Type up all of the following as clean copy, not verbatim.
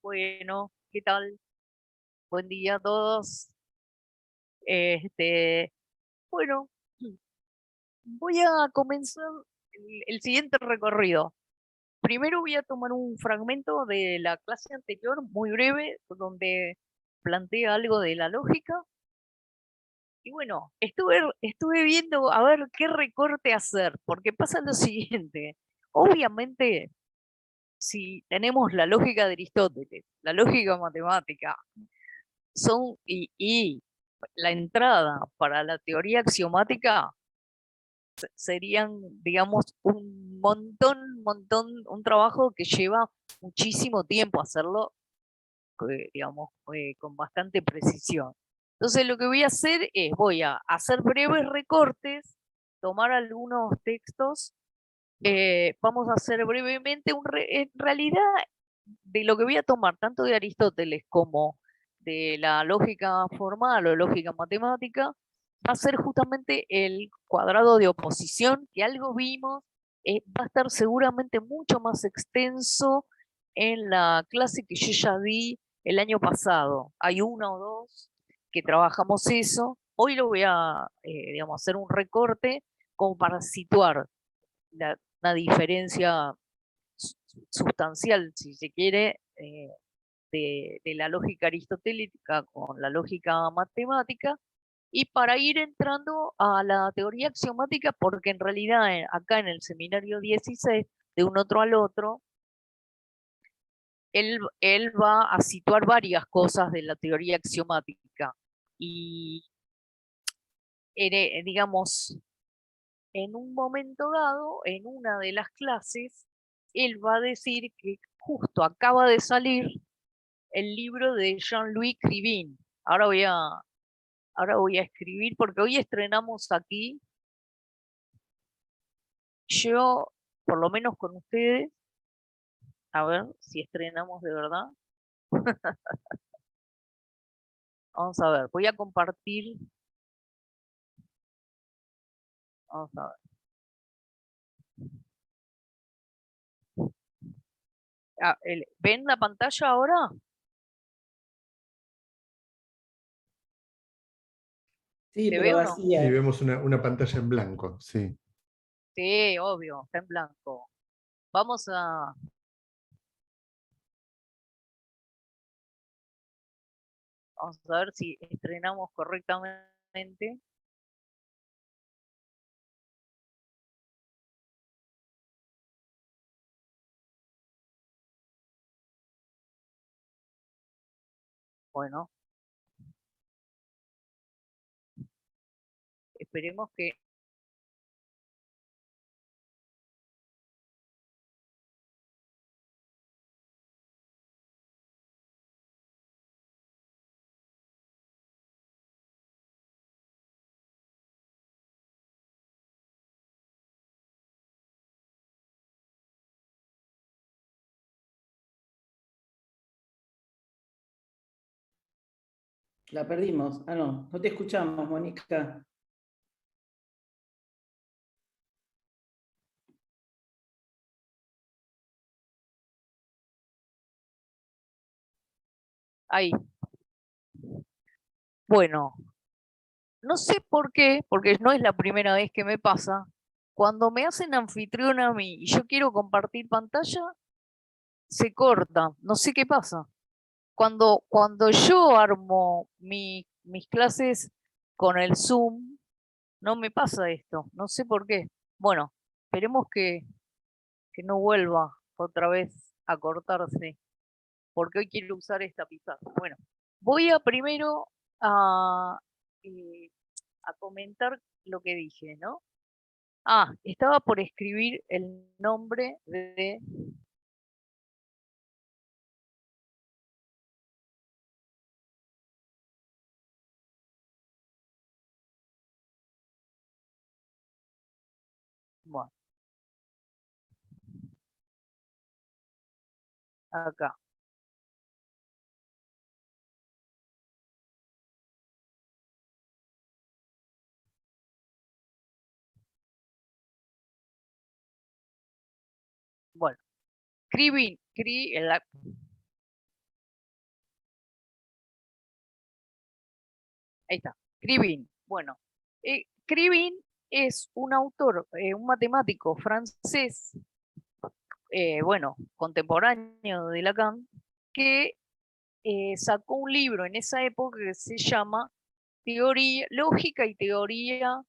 Bueno, ¿qué tal? Buen día a todos. Este, bueno, voy a comenzar el siguiente recorrido. Primero voy a tomar un fragmento de la clase anterior, muy breve, donde planteé algo de la lógica. Y bueno, estuve viendo a ver qué recorte hacer, porque pasa lo siguiente. Obviamente, si tenemos la lógica de Aristóteles, la lógica matemática, y la entrada para la teoría axiomática serían, digamos, un trabajo que lleva muchísimo tiempo hacerlo, digamos, con bastante precisión. Entonces lo que voy a hacer es, voy a hacer breves recortes, tomar algunos textos, vamos a hacer brevemente, en realidad, de lo que voy a tomar, tanto de Aristóteles como de la lógica formal o lógica matemática, va a ser justamente el cuadrado de oposición, que algo vimos, va a estar seguramente mucho más extenso en la clase que yo ya di el año pasado. Hay una o dos que trabajamos eso. Hoy lo voy a, digamos, hacer un recorte como para situar una diferencia sustancial, si se quiere, de la lógica aristotélica con la lógica matemática, y para ir entrando a la teoría axiomática, porque en realidad acá en el seminario 16, de un otro al otro, él va a situar varias cosas de la teoría axiomática. Y, digamos, en un momento dado, en una de las clases, él va a decir que justo acaba de salir el libro de Jean-Louis Cribin. Ahora voy a escribir porque hoy estrenamos aquí, yo, por lo menos con ustedes, a ver si estrenamos de verdad. Vamos a ver, voy a compartir, vamos a ver. ¿Ven la pantalla ahora? Sí, ¿Se pero ve o no? Sí, vacía. vemos una pantalla en blanco, sí. Sí, obvio, está en blanco. Vamos a, vamos a ver si estrenamos correctamente. Bueno, esperemos que... La perdimos. Ah, no, no te escuchamos, Mónica. Ahí. Bueno, no sé por qué, porque no es la primera vez que me pasa. Cuando me hacen anfitrión a mí y yo quiero compartir pantalla, se corta. No sé qué pasa. Cuando yo armo mis clases con el Zoom, no me pasa esto. No sé por qué. Bueno, esperemos que no vuelva otra vez a cortarse, porque hoy quiero usar esta pizarra. Bueno, voy a primero a, eh, a comentar lo que dije, ¿no? Ah, estaba por escribir el nombre de... Bueno, acá. Bueno, Cribin, Ahí está, Krivine. Bueno, Krivine es un autor, un matemático francés, bueno, contemporáneo de Lacan, que sacó un libro en esa época que se llama Teoría, Lógica y Teoría,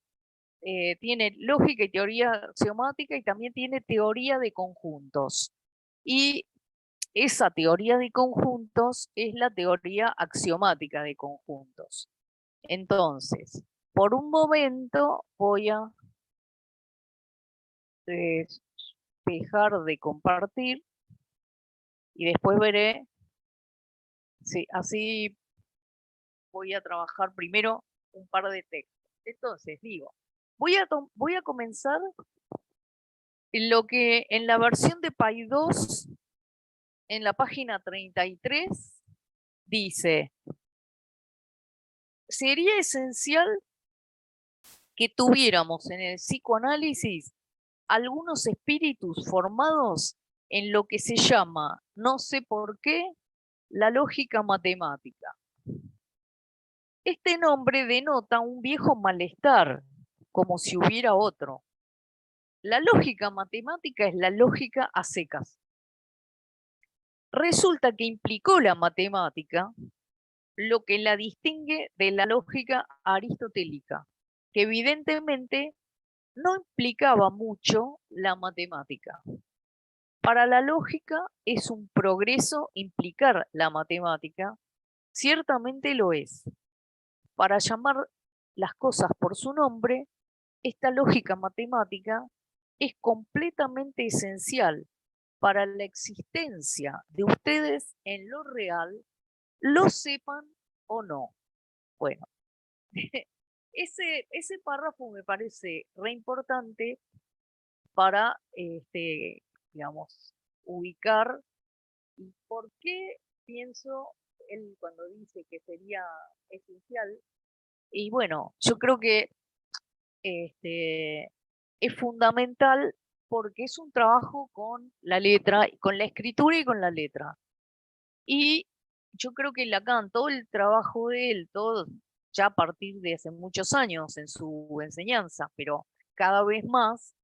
tiene lógica y teoría axiomática y también tiene teoría de conjuntos. Y esa teoría de conjuntos es la teoría axiomática de conjuntos. Entonces, por un momento voy a dejar de compartir y después veré si así voy a trabajar primero un par de textos. Entonces, digo, voy a comenzar en lo que en la versión de Py 2, en la página 33, dice, sería esencial que tuviéramos en el psicoanálisis algunos espíritus formados en lo que se llama, no sé por qué, la lógica matemática. Este nombre denota un viejo malestar, como si hubiera otro. La lógica matemática es la lógica a secas. Resulta que implicó la matemática lo que la distingue de la lógica aristotélica, que evidentemente no implicaba mucho la matemática. Para la lógica es un progreso implicar la matemática, ciertamente lo es. Para llamar las cosas por su nombre, esta lógica matemática es completamente esencial para la existencia de ustedes en lo real, lo sepan o no. Bueno, ese párrafo me parece re importante para, digamos, ubicar y por qué pienso él cuando dice que sería esencial. Y bueno, yo creo que es fundamental porque es un trabajo con la letra, con la escritura y con la letra. Y yo creo que Lacan, todo el trabajo de él, todo ya a partir de hace muchos años en su enseñanza, pero cada vez más,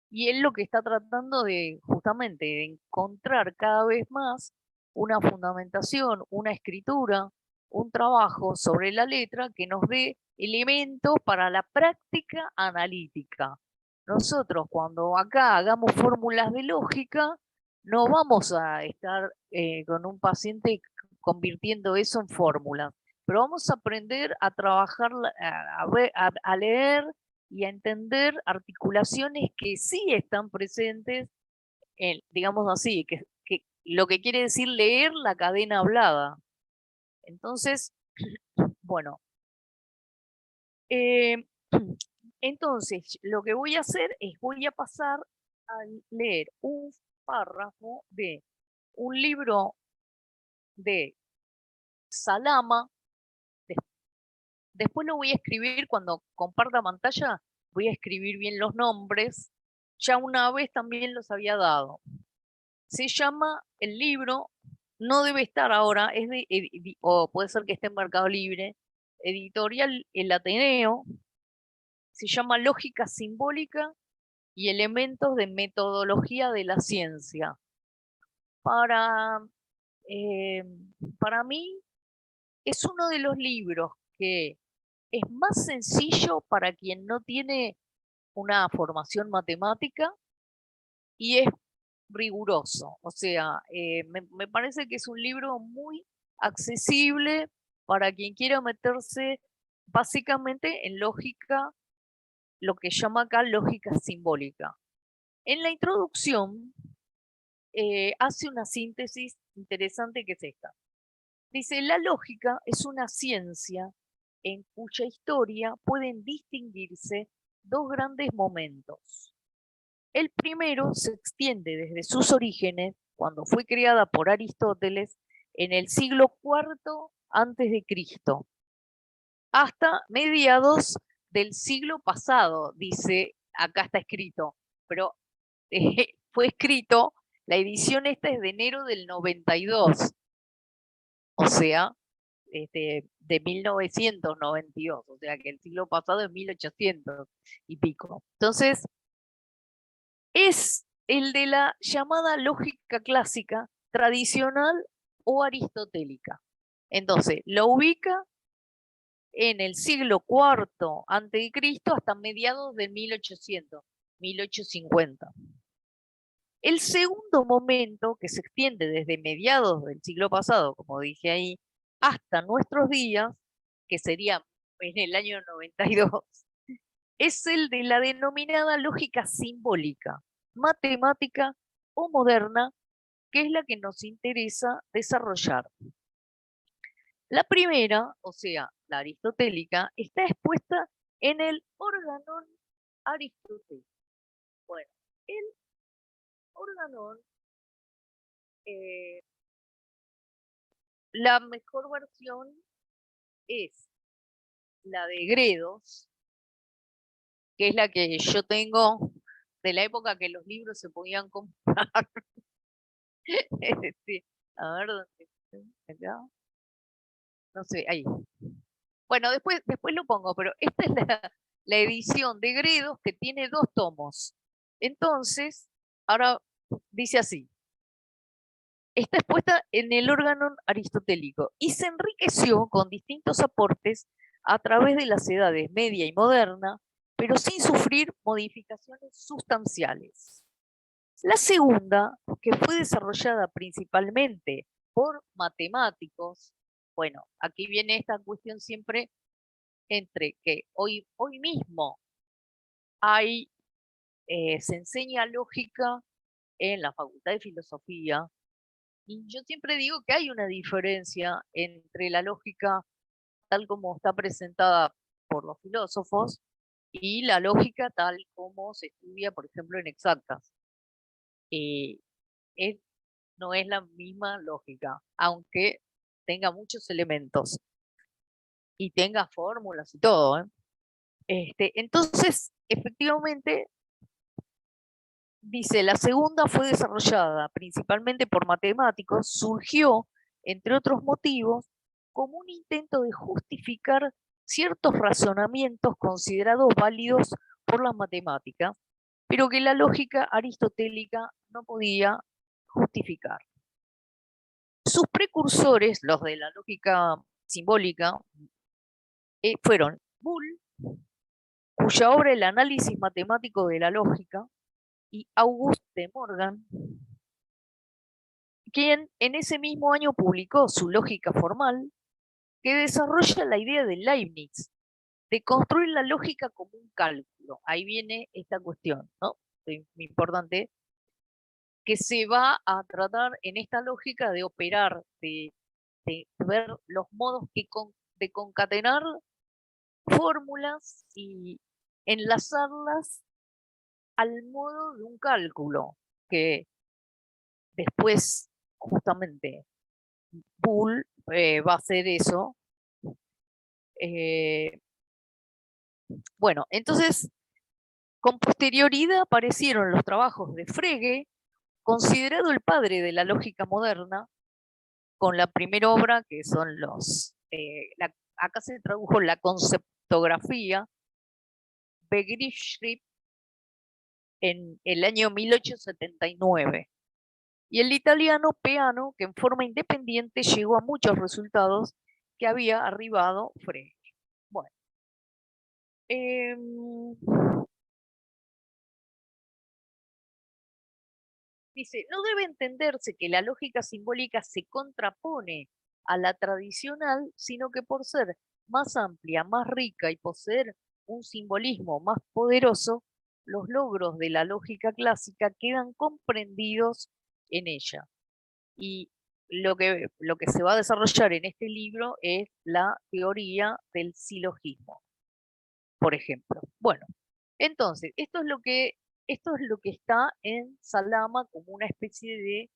y él lo que está tratando de justamente de encontrar cada vez más una fundamentación, una escritura, un trabajo sobre la letra que nos dé elementos para la práctica analítica. Nosotros cuando acá hagamos fórmulas de lógica, no vamos a estar con un paciente convirtiendo eso en fórmulas, pero vamos a aprender a trabajar, a leer y a entender articulaciones que sí están presentes, digamos así, que lo que quiere decir leer la cadena hablada. Entonces, bueno, entonces lo que voy a hacer es voy a pasar a leer un párrafo de un libro de Salama. Después lo voy a escribir cuando comparta pantalla, voy a escribir bien los nombres. Ya una vez también los había dado. Se llama el libro, no debe estar ahora, es de, o puede ser que esté en Mercado Libre, editorial El Ateneo, se llama Lógica Simbólica y Elementos de Metodología de la Ciencia. Para mí es uno de los libros que es más sencillo para quien no tiene una formación matemática y es riguroso. O sea, me parece que es un libro muy accesible para quien quiera meterse básicamente en lógica, lo que llama acá lógica simbólica. En la introducción hace una síntesis interesante que es esta. Dice, la lógica es una ciencia en cuya historia pueden distinguirse dos grandes momentos. El primero se extiende desde sus orígenes, cuando fue creada por Aristóteles, en el siglo IV a.C., hasta mediados del siglo pasado, dice, acá está escrito, pero fue escrito, la edición esta es de enero del 92, o sea, de 1992, o sea que el siglo pasado es 1800 y pico. Entonces, es el de la llamada lógica clásica, tradicional o aristotélica. Entonces, lo ubica en el siglo IV a.C. hasta mediados de 1800, 1850. El segundo momento, que se extiende desde mediados del siglo pasado, como dije ahí, hasta nuestros días, que sería en el año 92, es el de la denominada lógica simbólica, matemática o moderna, que es la que nos interesa desarrollar. La primera, o sea, la aristotélica, está expuesta en el Organón aristotélico. Bueno, el Organón, la mejor versión es la de Gredos, que es la que yo tengo de la época que los libros se podían comprar. A ver, ¿dónde está? Acá. No sé, ahí. Bueno, después lo pongo, pero esta es la edición de Gredos que tiene 2 tomos. Entonces, ahora dice así. Está expuesta en el Organón aristotélico y se enriqueció con distintos aportes a través de las edades media y moderna, pero sin sufrir modificaciones sustanciales. La segunda, que fue desarrollada principalmente por matemáticos, bueno, aquí viene esta cuestión siempre entre que hoy mismo se enseña lógica en la Facultad de Filosofía, y yo siempre digo que hay una diferencia entre la lógica tal como está presentada por los filósofos y la lógica tal como se estudia, por ejemplo, en exactas. No es la misma lógica, aunque tenga muchos elementos y tenga fórmulas y todo, ¿eh? Entonces, efectivamente, dice, la segunda fue desarrollada principalmente por matemáticos, surgió, entre otros motivos, como un intento de justificar ciertos razonamientos considerados válidos por las matemáticas, pero que la lógica aristotélica no podía justificar. Sus precursores, los de la lógica simbólica, fueron Boole, cuya obra El análisis matemático de la lógica, y Auguste de Morgan, quien en ese mismo año publicó su Lógica formal, que desarrolla la idea de Leibniz de construir la lógica como un cálculo. Ahí viene esta cuestión, ¿no? Muy importante, que se va a tratar en esta lógica de operar, de ver los modos de concatenar fórmulas y enlazarlas al modo de un cálculo, que después justamente Boole va a hacer eso. Bueno, entonces, con posterioridad aparecieron los trabajos de Frege, considerado el padre de la lógica moderna, con la primera obra, que son acá se tradujo la conceptografía, Begriffsschrift, en el año 1879. Y el italiano Peano, que en forma independiente llegó a muchos resultados que había arribado Frege. Bueno. Dice, no debe entenderse que la lógica simbólica se contrapone a la tradicional, sino que por ser más amplia, más rica y poseer un simbolismo más poderoso, los logros de la lógica clásica quedan comprendidos en ella. Y lo que se va a desarrollar en este libro es la teoría del silogismo, por ejemplo. Bueno, entonces, esto es lo que está en Salama como una especie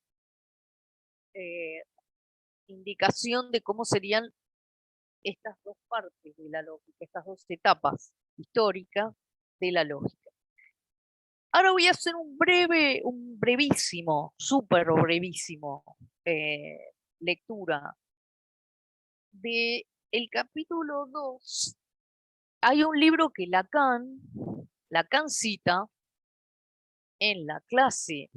de indicación de cómo serían estas dos partes de la lógica, estas dos etapas históricas de la lógica. Ahora voy a hacer un brevísimo, súper brevísimo lectura de el capítulo 2 hay un libro que Lacan cita en la clase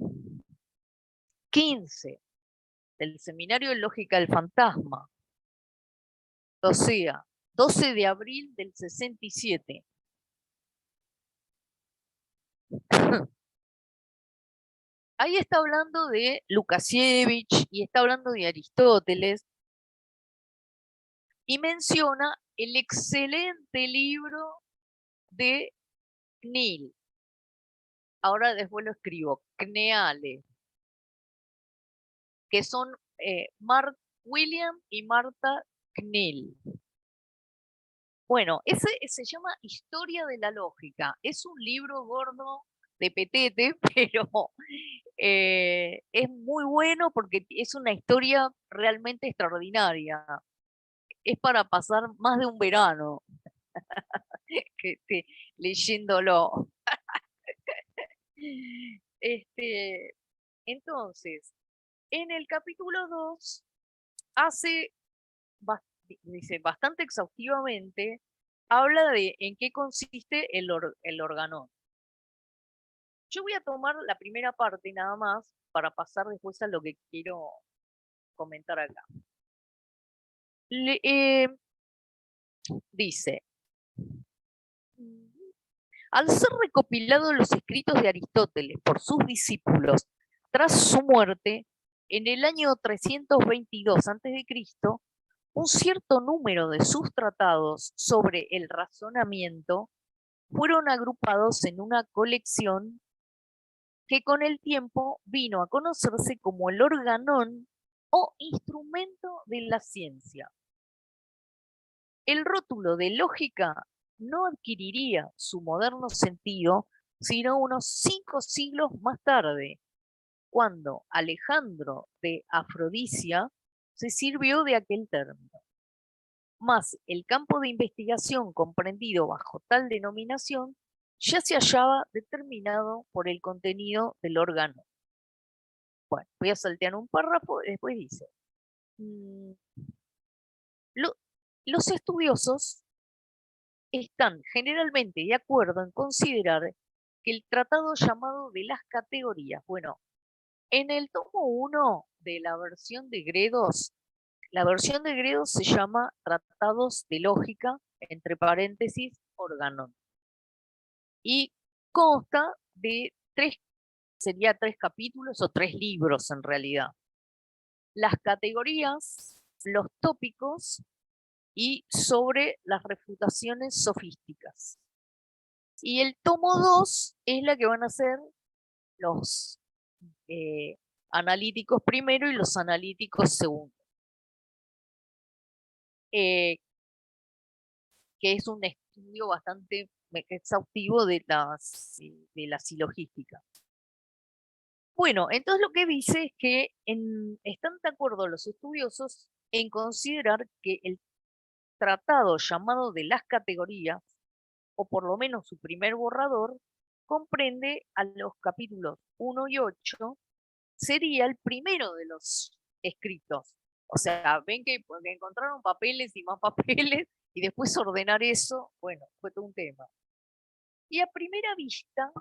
15 del Seminario de Lógica del Fantasma, o sea, 12 de abril del 67. Ahí está hablando de Lukasiewicz y está hablando de Aristóteles y menciona el excelente libro de Knill. Ahora después lo escribo, Kneale, que son William y Martha Knill. Bueno, ese se llama Historia de la Lógica. Es un libro gordo de petete, pero es muy bueno porque es una historia realmente extraordinaria. Es para pasar más de un verano leyéndolo. Entonces, en el capítulo 2 hace, dice bastante exhaustivamente, habla de en qué consiste el organón. Yo voy a tomar la primera parte nada más para pasar después a lo que quiero comentar acá. Dice, al ser recopilados los escritos de Aristóteles por sus discípulos tras su muerte, en el año 322 a.C., un cierto número de sus tratados sobre el razonamiento fueron agrupados en una colección que con el tiempo vino a conocerse como el organón o instrumento de la ciencia. El rótulo de lógica no adquiriría su moderno sentido sino unos 5 siglos más tarde, cuando Alejandro de Afrodisia se sirvió de aquel término. Mas el campo de investigación comprendido bajo tal denominación ya se hallaba determinado por el contenido del órgano. Bueno, voy a saltear un párrafo, después dice, los estudiosos están generalmente de acuerdo en considerar que el tratado llamado de las categorías, bueno, en el tomo 1 de la versión de Gredos se llama Tratados de Lógica, entre paréntesis, órganon. Y consta de sería 3 capítulos o 3 libros en realidad. Las categorías, los tópicos y sobre las refutaciones sofísticas. Y el tomo 2 es la que van a ser los analíticos primero y los analíticos segundo. Que es un estudio bastante exhaustivo de la silogística. Bueno, entonces lo que dice es que están de acuerdo los estudiosos en considerar que el tratado llamado de las categorías, o por lo menos su primer borrador, comprende a los capítulos 1 y 8, sería el primero de los escritos. O sea, ven que porque encontraron papeles y más papeles, y después ordenar eso, bueno, fue todo un tema. Y a primera vista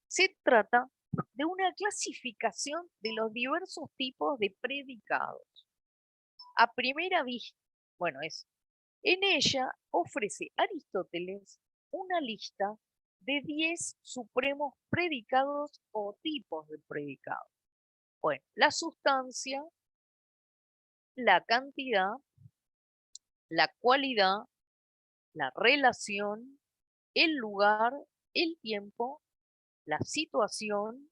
se trata de una clasificación de los diversos tipos de predicados. A primera vista, bueno, en ella ofrece Aristóteles una lista de 10 supremos predicados o tipos de predicados. Bueno, la sustancia, la cantidad, la cualidad, la relación, el lugar, el tiempo, la situación,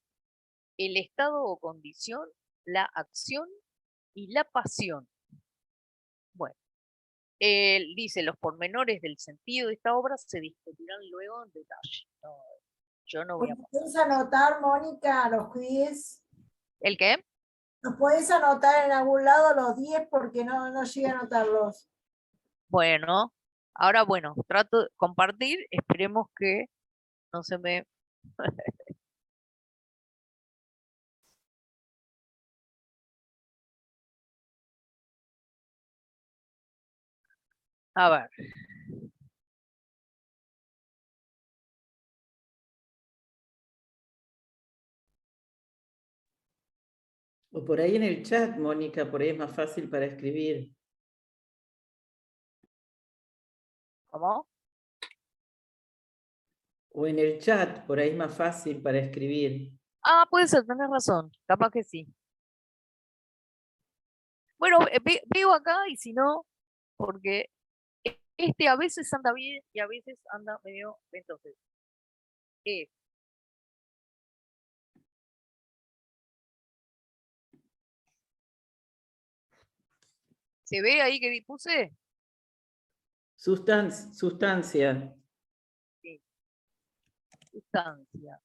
el estado o condición, la acción y la pasión. Bueno, él dice, los pormenores del sentido de esta obra se discutirán luego en detalle. No, yo no voy a... ¿Puedes anotar, Mónica, los 10? ¿El qué? ¿Nos podés anotar en algún lado los 10 porque no llegué a anotarlos? Bueno, ahora bueno, trato de compartir, esperemos que no se me... A ver. O por ahí en el chat, Mónica, por ahí es más fácil para escribir. ¿Cómo? O en el chat, por ahí es más fácil para escribir. Ah, puede ser, tenés razón. Capaz que sí. Bueno, veo acá y si no, porque este a veces anda bien y a veces anda medio. Entonces, es ¿se ve ahí que puse? Sustancia. Sí, sustancia.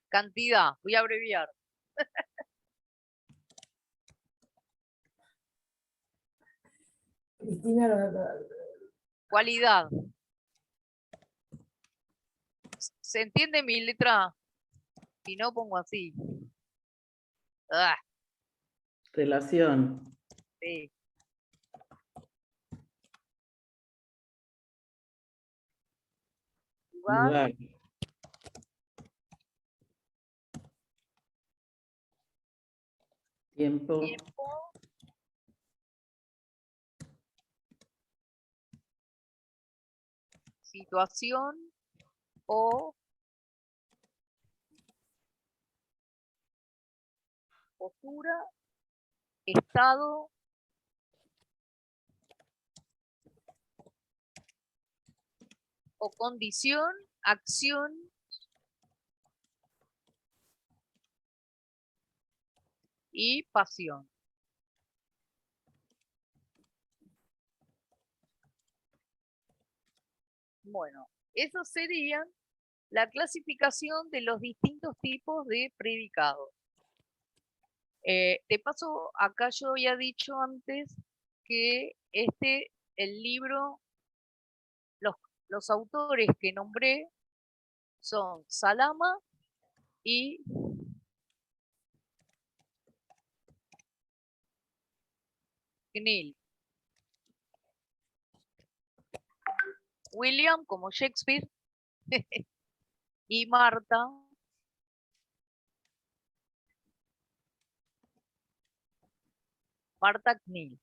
Cantidad, voy a abreviar. Cristina, Cualidad. ¿Se entiende mi letra? Si no, pongo así. Ah, Relación. sí. Lugar, Lugar. Tiempo. tiempo, situación o postura, estado, o condición, acción y pasión. Bueno, eso sería la clasificación de los distintos tipos de predicados. De paso, acá yo había dicho antes que el libro, los autores que nombré son Salama y Knill. William como Shakespeare y Marta Knill.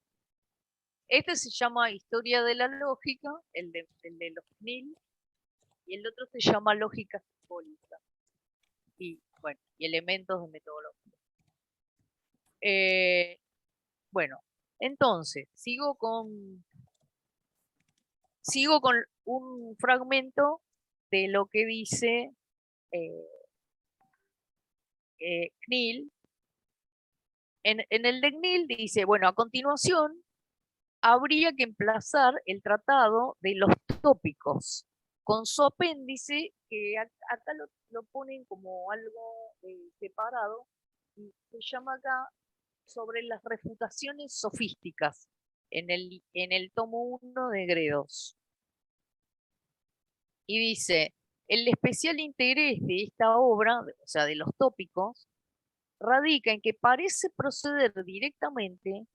Este se llama Historia de la Lógica, el de los Knill, y el otro se llama Lógica Simbólica. Y bueno, y elementos de metodología. Bueno, entonces, sigo con un fragmento de lo que dice Knill. En el de Knill dice, bueno, a continuación habría que emplazar el tratado de los tópicos, con su apéndice, que acá lo ponen como algo separado, y se llama acá sobre las refutaciones sofísticas, en el tomo 1 de Gredos. Y dice, el especial interés de esta obra, o sea, de los tópicos, radica en que parece proceder directamente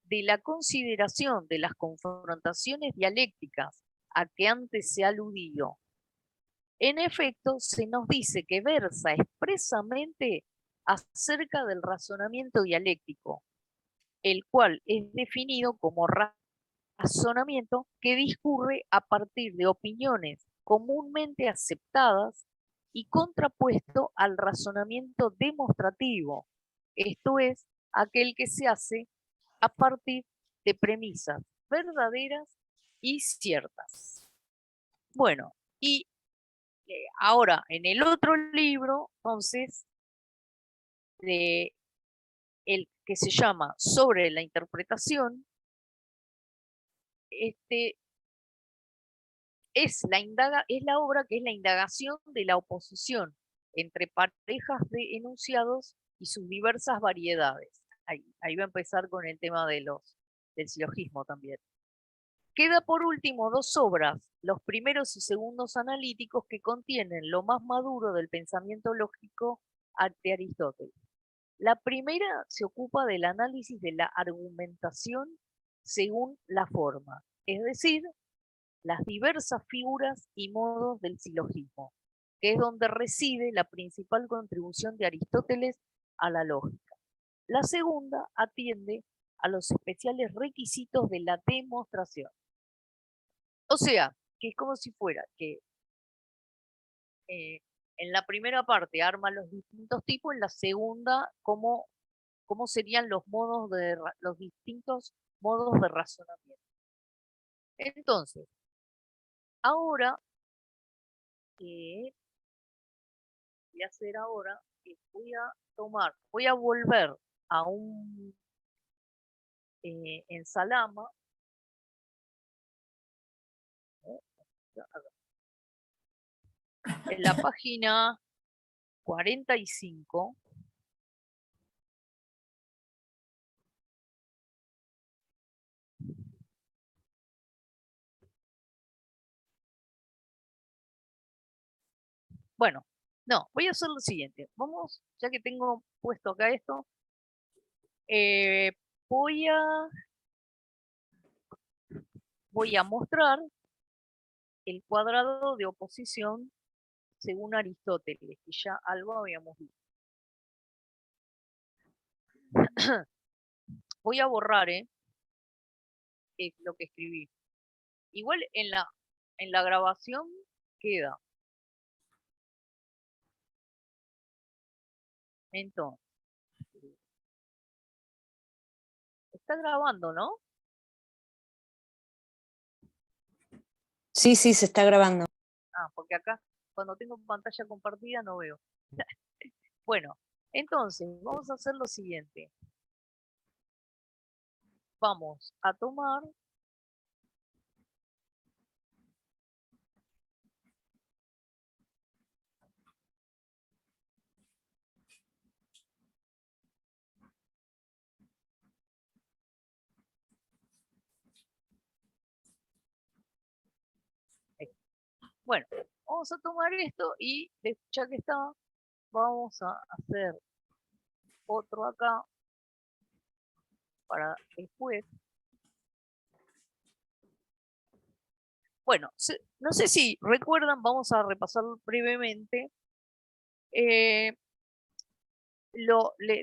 de la consideración de las confrontaciones dialécticas a que antes se ha aludido. En efecto, se nos dice que versa expresamente acerca del razonamiento dialéctico, el cual es definido como razonamiento que discurre a partir de opiniones comúnmente aceptadas y contrapuesto al razonamiento demostrativo, esto es, aquel que se hace a partir de premisas verdaderas y ciertas. Bueno, y ahora en el otro libro, entonces, el que se llama Sobre la interpretación, es la obra que es la indagación de la oposición entre parejas de enunciados y sus diversas variedades. Ahí va a empezar con el tema del silogismo también. Queda por último dos obras, los primeros y segundos analíticos, que contienen lo más maduro del pensamiento lógico de Aristóteles. La primera se ocupa del análisis de la argumentación según la forma, es decir, las diversas figuras y modos del silogismo, que es donde reside la principal contribución de Aristóteles a la lógica. La segunda atiende a los especiales requisitos de la demostración. O sea, que es como si fuera que en la primera parte arma los distintos tipos, en la segunda, cómo serían los los distintos modos de razonamiento. Entonces, ahora, voy a hacer ahora, voy a volver a un en Salama, en la página 45, bueno, no, voy a hacer lo siguiente. Vamos, ya que tengo puesto acá esto, voy a mostrar el cuadrado de oposición según Aristóteles, que ya algo habíamos visto. Voy a borrar lo que escribí. Igual en la grabación queda. Entonces, está grabando, ¿no? Sí, sí, se está grabando. Ah, porque acá cuando tengo pantalla compartida no veo. Bueno, entonces vamos a hacer lo siguiente. Vamos a tomar bueno, vamos a tomar esto y ya que está, vamos a hacer otro acá para después. Bueno, no sé si recuerdan, vamos a repasar brevemente.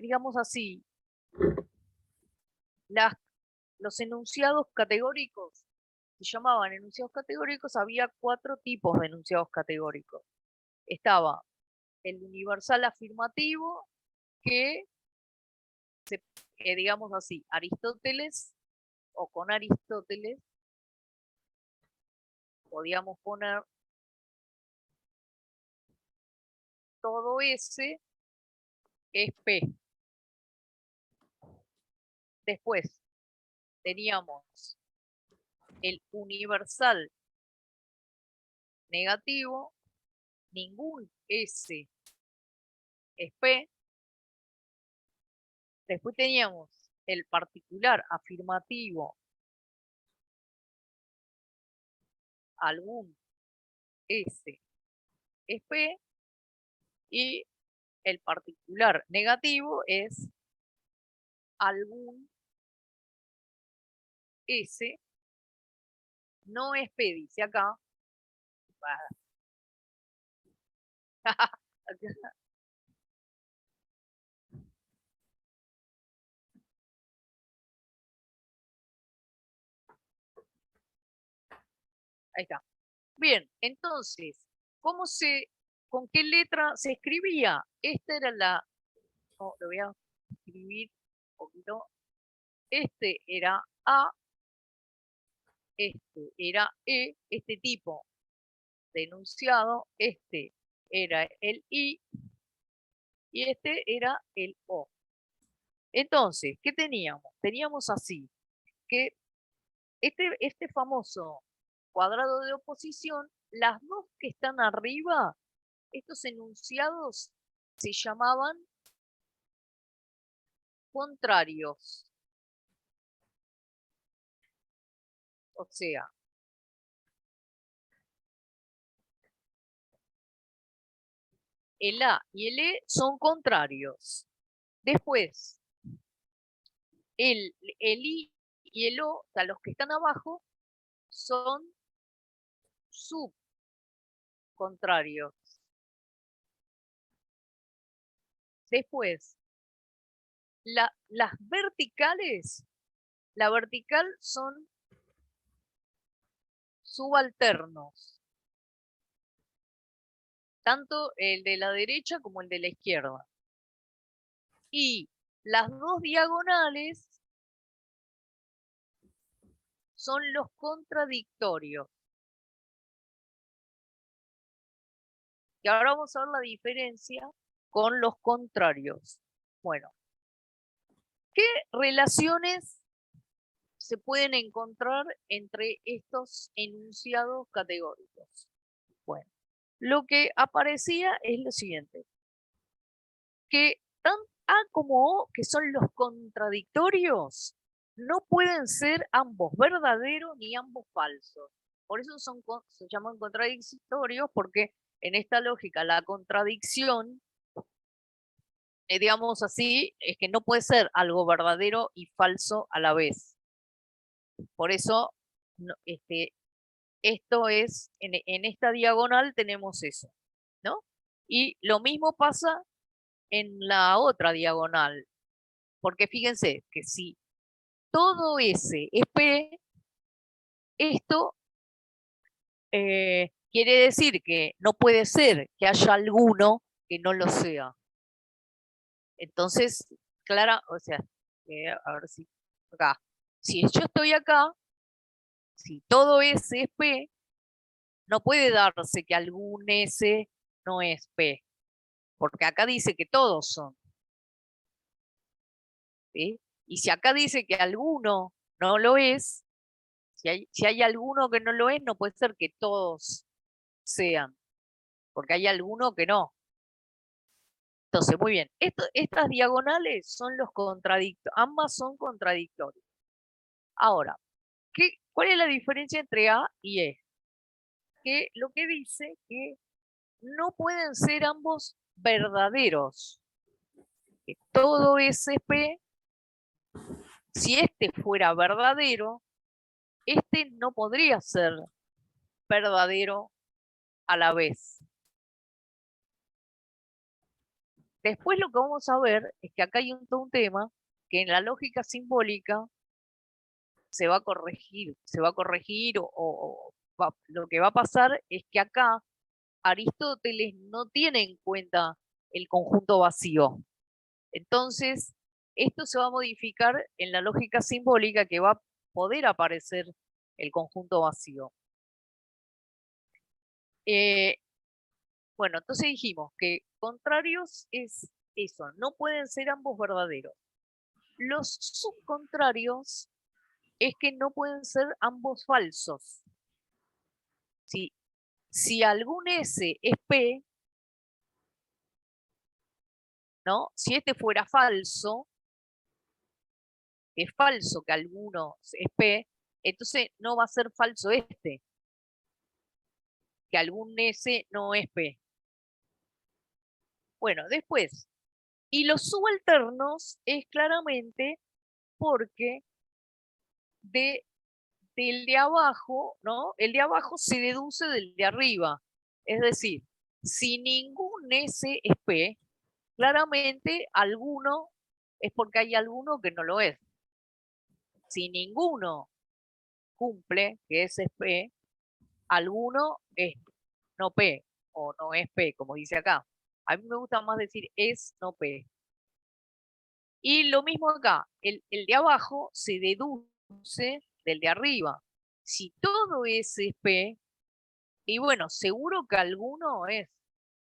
Digamos así, los enunciados categóricos, se llamaban enunciados categóricos, había 4 tipos de enunciados categóricos. Estaba el universal afirmativo, que digamos así, Aristóteles, o con Aristóteles, podíamos poner todo S es P. Después teníamos el universal negativo, ningún S es P. Después teníamos el particular afirmativo, algún S es P, y el particular negativo es algún S no es P, dice acá. Ahí está. Bien, entonces, con qué letra se escribía? Esta era lo voy a escribir un poquito. Este era A, este era E, este tipo de enunciado, este era el I y este era el O. Entonces, ¿qué teníamos? Teníamos así, que este famoso cuadrado de oposición, las dos que están arriba, estos enunciados se llamaban contrarios. O sea, el A y el E son contrarios. Después, el I Y el O, o sea, los que están abajo son subcontrarios. Después, las verticales, la vertical son subalternos, tanto el de la derecha como el de la izquierda. Y las dos diagonales son los contradictorios. Y ahora vamos a ver la diferencia con los contrarios. Bueno, ¿qué relaciones se pueden encontrar entre estos enunciados categóricos? Bueno, lo que aparecía es lo siguiente, que tanto A como O, que son los contradictorios, no pueden ser ambos verdaderos ni ambos falsos. Por eso se llaman contradictorios, porque en esta lógica la contradicción, digamos así, es que no puede ser algo verdadero y falso a la vez. Por eso, esto es, en esta diagonal tenemos eso, ¿no? Y lo mismo pasa en la otra diagonal, porque fíjense que si todo S es P, esto quiere decir que no puede ser que haya alguno que no lo sea. Entonces, Clara, o sea, a ver si acá, si yo estoy acá, si todo S es P, no puede darse que algún S no es P, porque acá dice que todos son. ¿Sí? Y si acá dice que alguno no lo es, si hay alguno que no lo es, no puede ser que todos sean, porque hay alguno que no. Entonces, muy bien, estas diagonales son los contradictorios, ambas son contradictorias. Ahora, ¿cuál es la diferencia entre A y E? Que lo que dice que no pueden ser ambos verdaderos. Que todo ese P, si este fuera verdadero, este no podría ser verdadero a la vez. Después lo que vamos a ver es que acá hay todo un tema que en la lógica simbólica se va a corregir, lo que va a pasar es que acá Aristóteles no tiene en cuenta el conjunto vacío. Entonces, esto se va a modificar en la lógica simbólica, que va a poder aparecer el conjunto vacío. Bueno, entonces dijimos que contrarios es eso, no pueden ser ambos verdaderos. Los subcontrarios es que no pueden ser ambos falsos. Si algún S es P, ¿no? Si este fuera falso, es falso que alguno es P, entonces no va a ser falso este, que algún S no es P. Bueno, después, y los subalternos es claramente porque del de abajo, ¿no? El de abajo se deduce del de arriba. Es decir, si ningún S es P, claramente alguno es porque hay alguno que no lo es. Si ninguno cumple, que es P, alguno es no P o no es P, como dice acá. A mí me gusta más decir es no P. Y lo mismo acá, el de abajo se deduce del de arriba. Si todo es P, y bueno, seguro que alguno es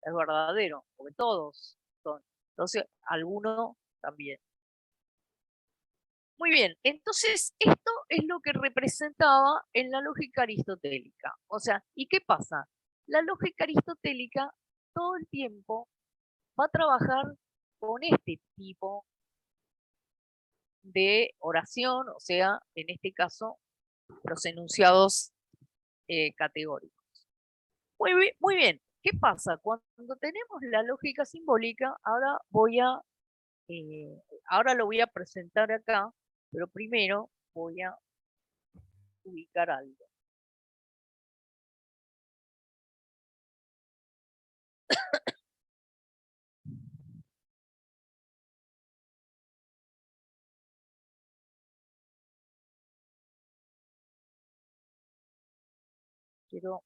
verdadero, porque todos son. Entonces, alguno también. Muy bien, entonces esto es lo que representaba en la lógica aristotélica. O sea, ¿y qué pasa? La lógica aristotélica todo el tiempo va a trabajar con este tipo de oración, o sea, en este caso, los enunciados categóricos. Muy bien, ¿qué pasa? Cuando tenemos la lógica simbólica, ahora lo voy a presentar acá, pero primero voy a ubicar algo. Quiero...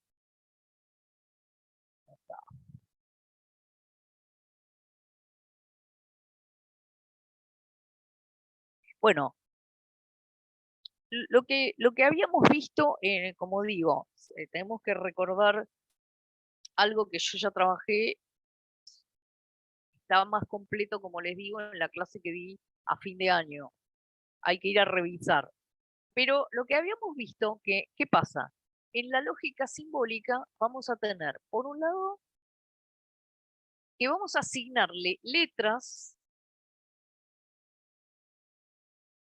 Bueno, lo que habíamos visto, como digo, tenemos que recordar algo que yo ya trabajé, estaba más completo, como les digo, en la clase que di a fin de año. Hay que ir a revisar. Pero lo que habíamos visto, ¿qué pasa? En la lógica simbólica vamos a tener, por un lado, que vamos a asignarle letras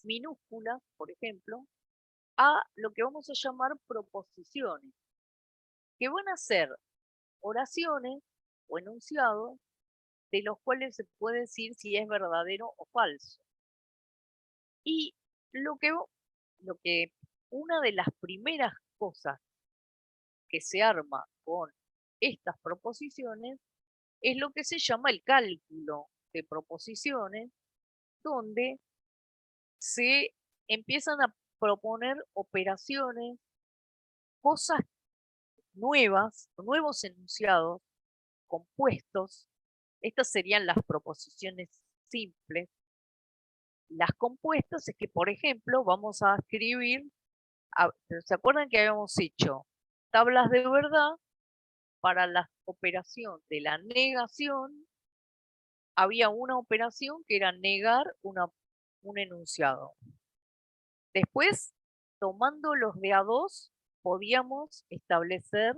minúsculas, por ejemplo, a lo que vamos a llamar proposiciones, que van a ser oraciones o enunciados de los cuales se puede decir si es verdadero o falso. Y lo que una de las primeras cosas que se arma con estas proposiciones es lo que se llama el cálculo de proposiciones, donde se empiezan a proponer operaciones, cosas nuevas, nuevos enunciados, compuestos. Estas serían las proposiciones simples. Las compuestas es que, por ejemplo, vamos a escribir, ¿se acuerdan que habíamos hecho tablas de verdad para la operación de la negación? Había una operación que era negar un enunciado. Después, tomando los de a dos, podíamos establecer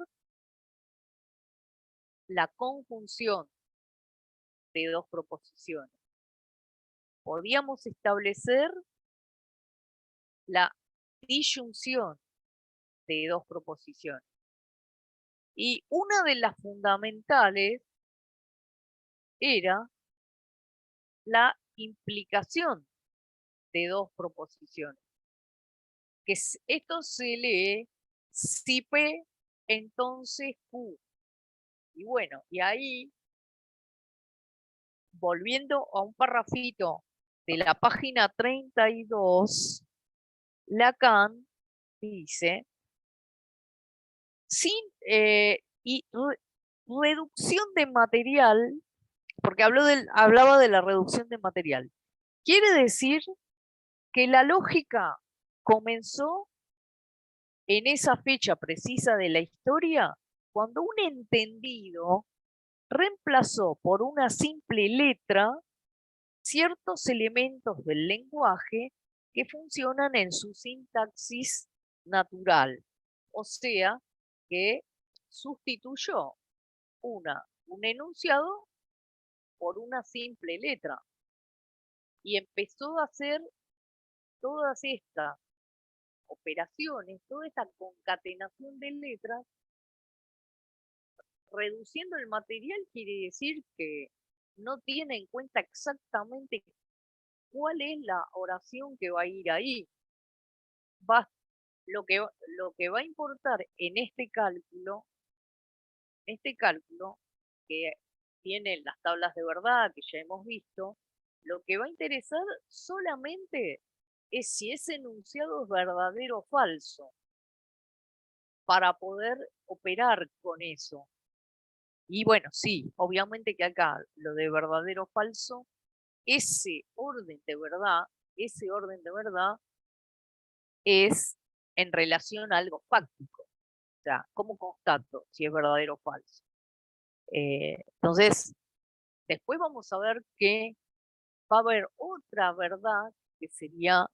la conjunción de dos proposiciones. Podíamos establecer la disyunción de dos proposiciones. Y una de las fundamentales era la implicación de dos proposiciones. Que esto se lee si P, entonces Q. Y bueno, y ahí, volviendo a un parrafito de la página 32, Lacan dice, reducción de material, porque hablaba de la reducción de material. Quiere decir que la lógica comenzó en esa fecha precisa de la historia, cuando un entendido reemplazó por una simple letra ciertos elementos del lenguaje que funcionan en su sintaxis natural. O sea, que sustituyó un enunciado por una simple letra. Y empezó a hacer todas estas operaciones, toda esta concatenación de letras, reduciendo el material quiere decir que no tiene en cuenta exactamente cuál es la oración que va a ir ahí. Lo que va a importar en este cálculo que tiene las tablas de verdad que ya hemos visto, lo que va a interesar solamente es si ese enunciado es verdadero o falso, para poder operar con eso. Y bueno, sí, obviamente que acá lo de verdadero o falso, ese orden de verdad es en relación a algo fáctico. O sea, ¿cómo constato si es verdadero o falso? Entonces, después vamos a ver que va a haber otra verdad, que sería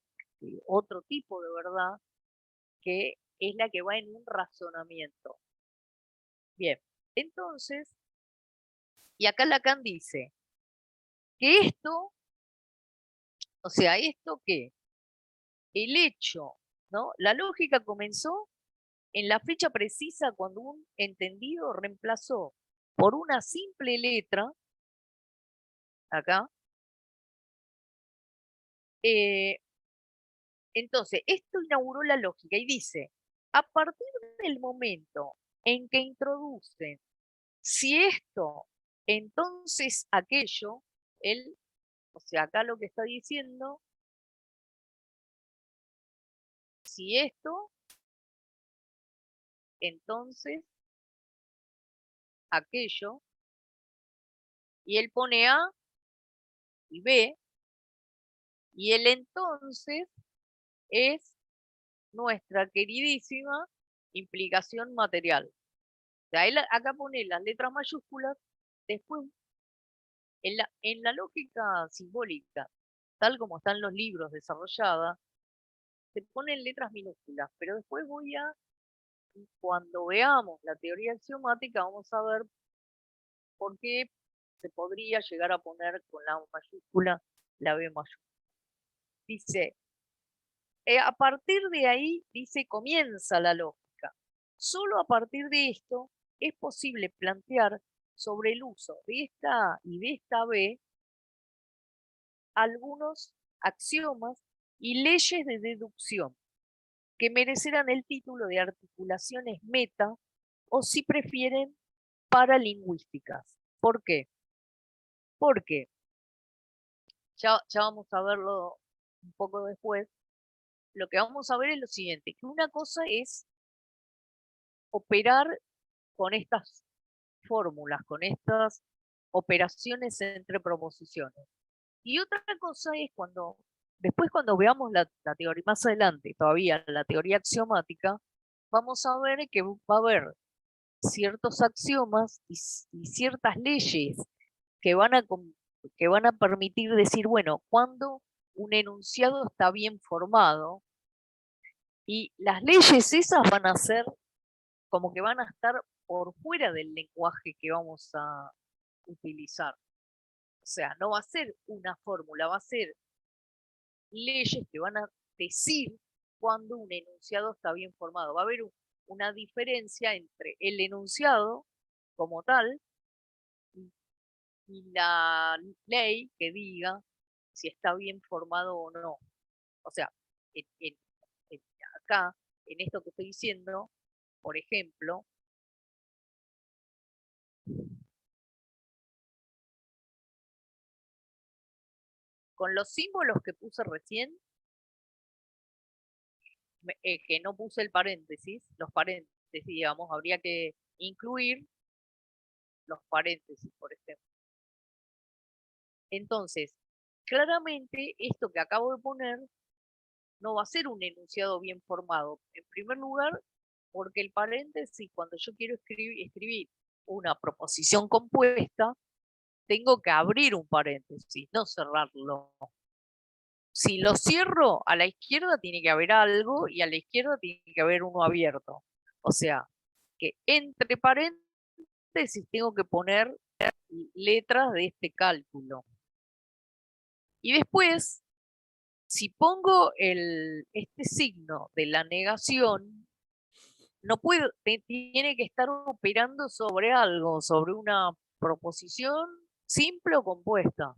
otro tipo de verdad, que es la que va en un razonamiento. Bien, entonces, y acá Lacan dice que esto, o sea, esto que el hecho, ¿no? La lógica comenzó en la fecha precisa cuando un entendido reemplazó por una simple letra, acá, Entonces, esto inauguró la lógica y dice, a partir del momento en que introducen si esto, entonces aquello, él, o sea, acá lo que está diciendo, si esto, entonces aquello, y él pone A y B, y el entonces es nuestra queridísima implicación material. O sea, él acá pone las letras mayúsculas, después en la lógica simbólica, tal como están los libros desarrolladas, se ponen letras minúsculas, pero después cuando veamos la teoría axiomática, vamos a ver por qué se podría llegar a poner con la mayúscula la B mayúscula. Dice, a partir de ahí, dice, comienza la lógica. Solo a partir de esto es posible plantear sobre el uso de esta A y de esta B algunos axiomas y leyes de deducción que merecerán el título de articulaciones meta o, si prefieren, paralingüísticas. ¿Por qué? Porque ya vamos a verlo un poco después. Lo que vamos a ver es lo siguiente, que una cosa es operar con estas fórmulas, con estas operaciones entre proposiciones. Y otra cosa es después cuando veamos la teoría, más adelante todavía la teoría axiomática, vamos a ver que va a haber ciertos axiomas y ciertas leyes que van a permitir decir, bueno, cuando un enunciado está bien formado, y las leyes esas van a ser como que van a estar por fuera del lenguaje que vamos a utilizar. O sea, no va a ser una fórmula, va a ser leyes que van a decir cuando un enunciado está bien formado. Va a haber una diferencia entre el enunciado como tal y la ley que diga si está bien formado o no. O sea, acá, en esto que estoy diciendo, por ejemplo, con los símbolos que puse recién, que no puse el paréntesis, los paréntesis, digamos, habría que incluir los paréntesis, por ejemplo. Entonces, claramente esto que acabo de poner no va a ser un enunciado bien formado. En primer lugar, porque el paréntesis, cuando yo quiero escribir una proposición compuesta, tengo que abrir un paréntesis, no cerrarlo. Si lo cierro, a la izquierda tiene que haber algo y a la izquierda tiene que haber uno abierto. O sea, que entre paréntesis tengo que poner letras de este cálculo. Y después, si pongo este signo de la negación, no puedo, tiene que estar operando sobre algo, sobre una proposición simple o compuesta.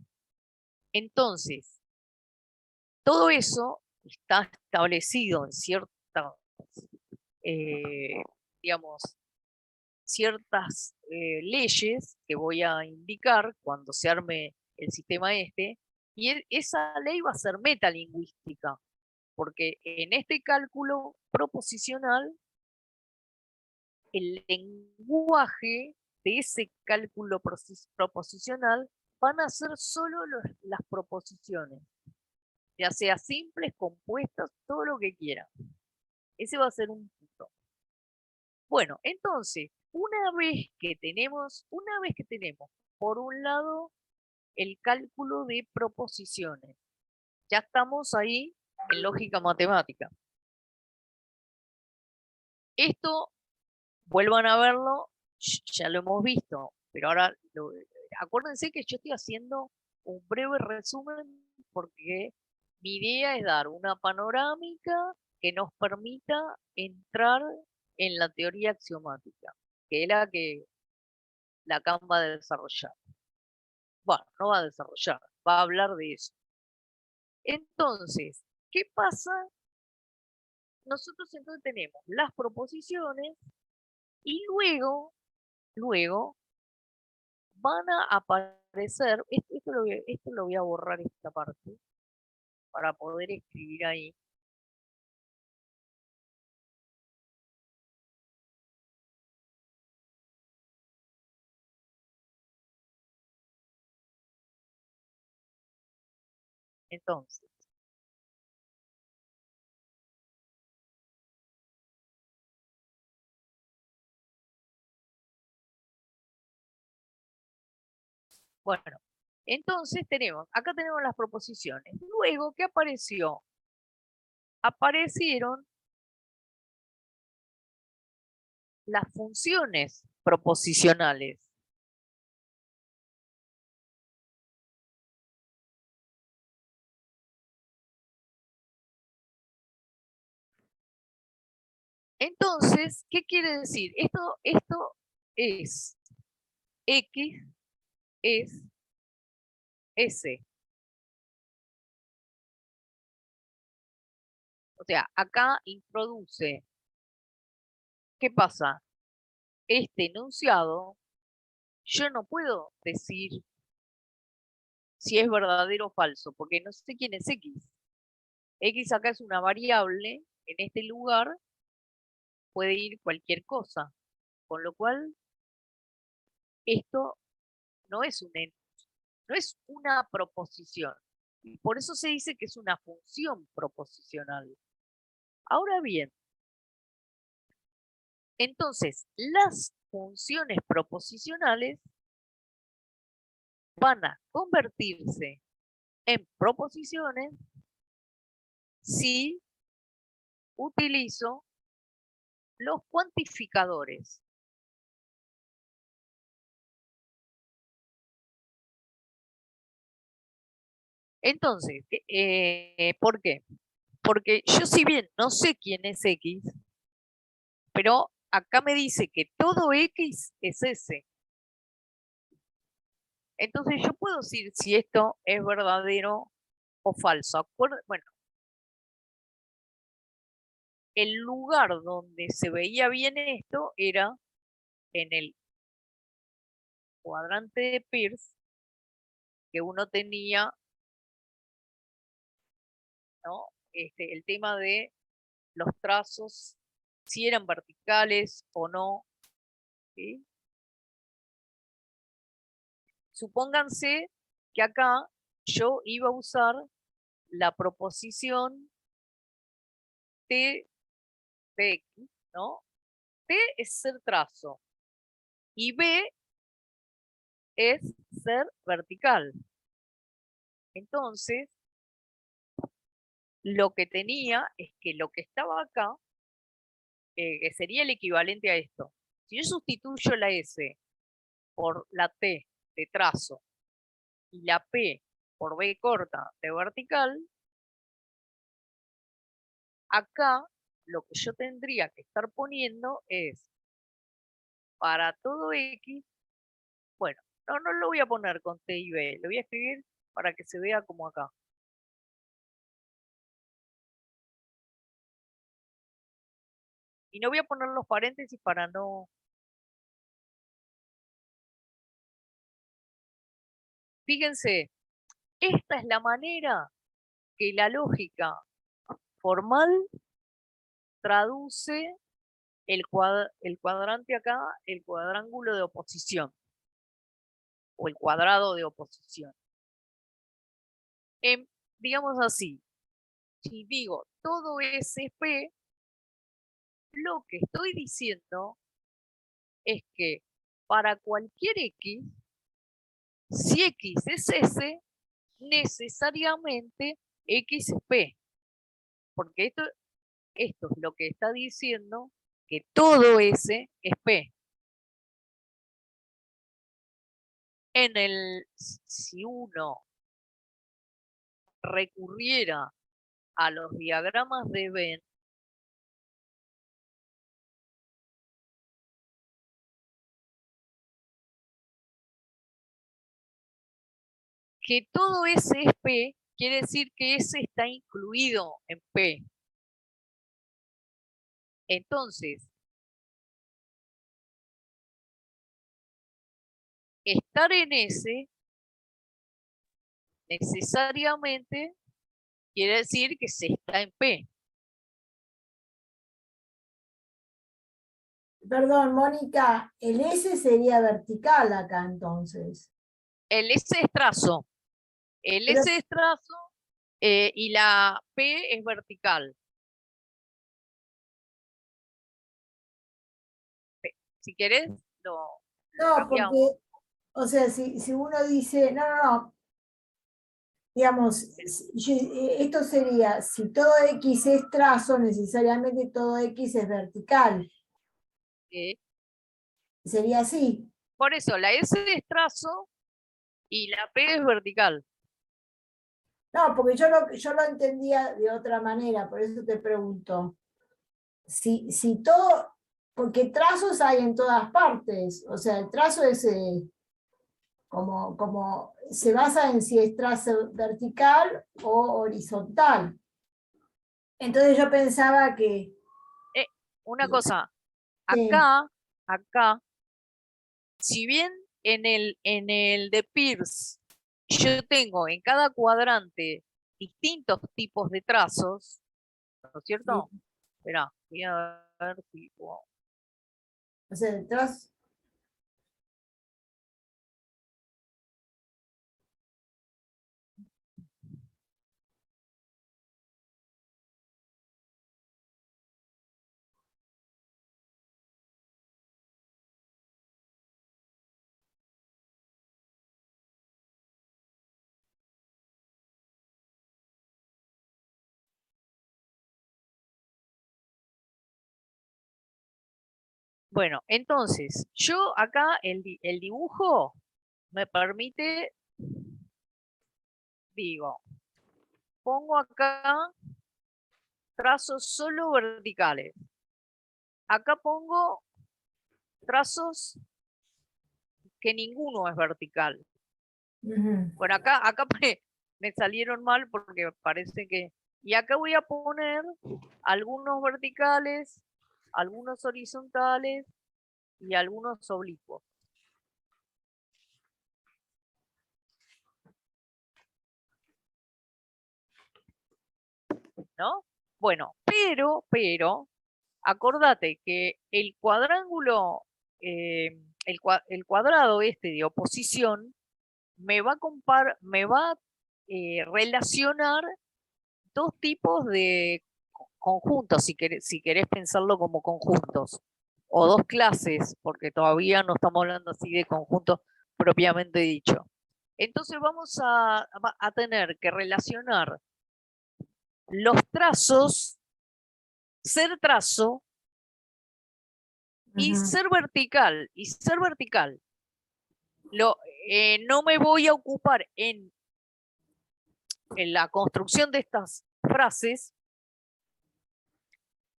Entonces, todo eso está establecido en ciertas, digamos, ciertas leyes que voy a indicar cuando se arme el sistema este, y esa ley va a ser metalingüística, porque en este cálculo proposicional, el lenguaje de ese cálculo proposicional van a ser solo las proposiciones, ya sea simples, compuestas, todo lo que quieran. Ese va a ser un punto. Bueno, entonces, una vez que tenemos, por un lado, el cálculo de proposiciones, ya estamos ahí en lógica matemática. Esto, vuelvan a verlo, ya lo hemos visto, pero ahora acuérdense que yo estoy haciendo un breve resumen porque mi idea es dar una panorámica que nos permita entrar en la teoría axiomática, que es la que Lacan va a desarrollar. Bueno, no va a desarrollar, va a hablar de eso. Entonces, ¿qué pasa nosotros entonces tenemos las proposiciones y luego van a aparecer, esto lo voy a borrar esta parte para poder escribir ahí. Entonces, bueno, entonces acá tenemos las proposiciones. Luego, ¿qué apareció? Aparecieron las funciones proposicionales. Entonces, ¿qué quiere decir? Esto es X es S. O sea, acá introduce, ¿qué pasa? Este enunciado, yo no puedo decir si es verdadero o falso, porque no sé quién es X. X acá es una variable, en este lugar puede ir cualquier cosa, con lo cual esto no es no es una proposición. Y por eso se dice que es una función proposicional. Ahora bien, entonces las funciones proposicionales van a convertirse en proposiciones si utilizo los cuantificadores. Entonces, ¿por qué? Porque yo si bien no sé quién es X, pero acá me dice que todo X es S. Entonces yo puedo decir si esto es verdadero o falso. Bueno, el lugar donde se veía bien esto era en el cuadrante de Peirce, que uno tenía, ¿no? El tema de los trazos, si eran verticales o no. ¿Sí? Supónganse que acá yo iba a usar la proposición T de X, ¿no? T es ser trazo y B es ser vertical. Entonces, lo que tenía es que lo que estaba acá, que sería el equivalente a esto, si yo sustituyo la S por la T de trazo y la P por B corta de vertical, acá lo que yo tendría que estar poniendo es para todo X, bueno, no lo voy a poner con T y B, lo voy a escribir para que se vea como acá. Y no voy a poner los paréntesis para no... Fíjense, esta es la manera que la lógica formal traduce el cuadrante acá, el cuadrángulo de oposición, o el cuadrado de oposición. Digamos así, si digo todo es P, lo que estoy diciendo es que para cualquier X, si X es S, necesariamente X es P. Porque esto es lo que está diciendo que todo S es P. Si uno recurriera a los diagramas de Venn, que todo S es P, quiere decir que S está incluido en P. Entonces, estar en S necesariamente quiere decir que se está en P. Perdón, Mónica, el S sería vertical acá entonces. El S es trazo. El Pero- S es trazo y la P es vertical. Si querés, lo No, cambiamos. porque, o sea, si uno dice, no, digamos, esto sería, si todo X es trazo, necesariamente todo X es vertical. Sería así. Por eso, la S es trazo y la P es vertical. No, porque yo lo entendía de otra manera, por eso te pregunto. Si todo, porque trazos hay en todas partes, o sea, el trazo es como se basa en si es trazo vertical o horizontal. Entonces yo pensaba que Una cosa, sí, acá, si bien en el de Peirce yo tengo en cada cuadrante distintos tipos de trazos, ¿no es cierto? sí, Esperá, voy a ver si puedo. o sea, el trazo, Bueno, entonces, yo acá el dibujo me permite, digo, pongo acá trazos solo verticales. Acá pongo trazos que ninguno es vertical. ujú, Bueno, acá me salieron mal porque parece que... Y acá voy a poner algunos verticales, algunos horizontales y algunos oblicuos. ¿No? Bueno, pero, acordate que el cuadrángulo, el cuadrado este de oposición me va a relacionar dos tipos de conjuntos, si querés pensarlo como conjuntos, o dos clases, porque todavía no estamos hablando así de conjuntos propiamente dicho. Entonces vamos a tener que relacionar los trazos, ser trazo y ujú. ser vertical. No me voy a ocupar en la construcción de estas frases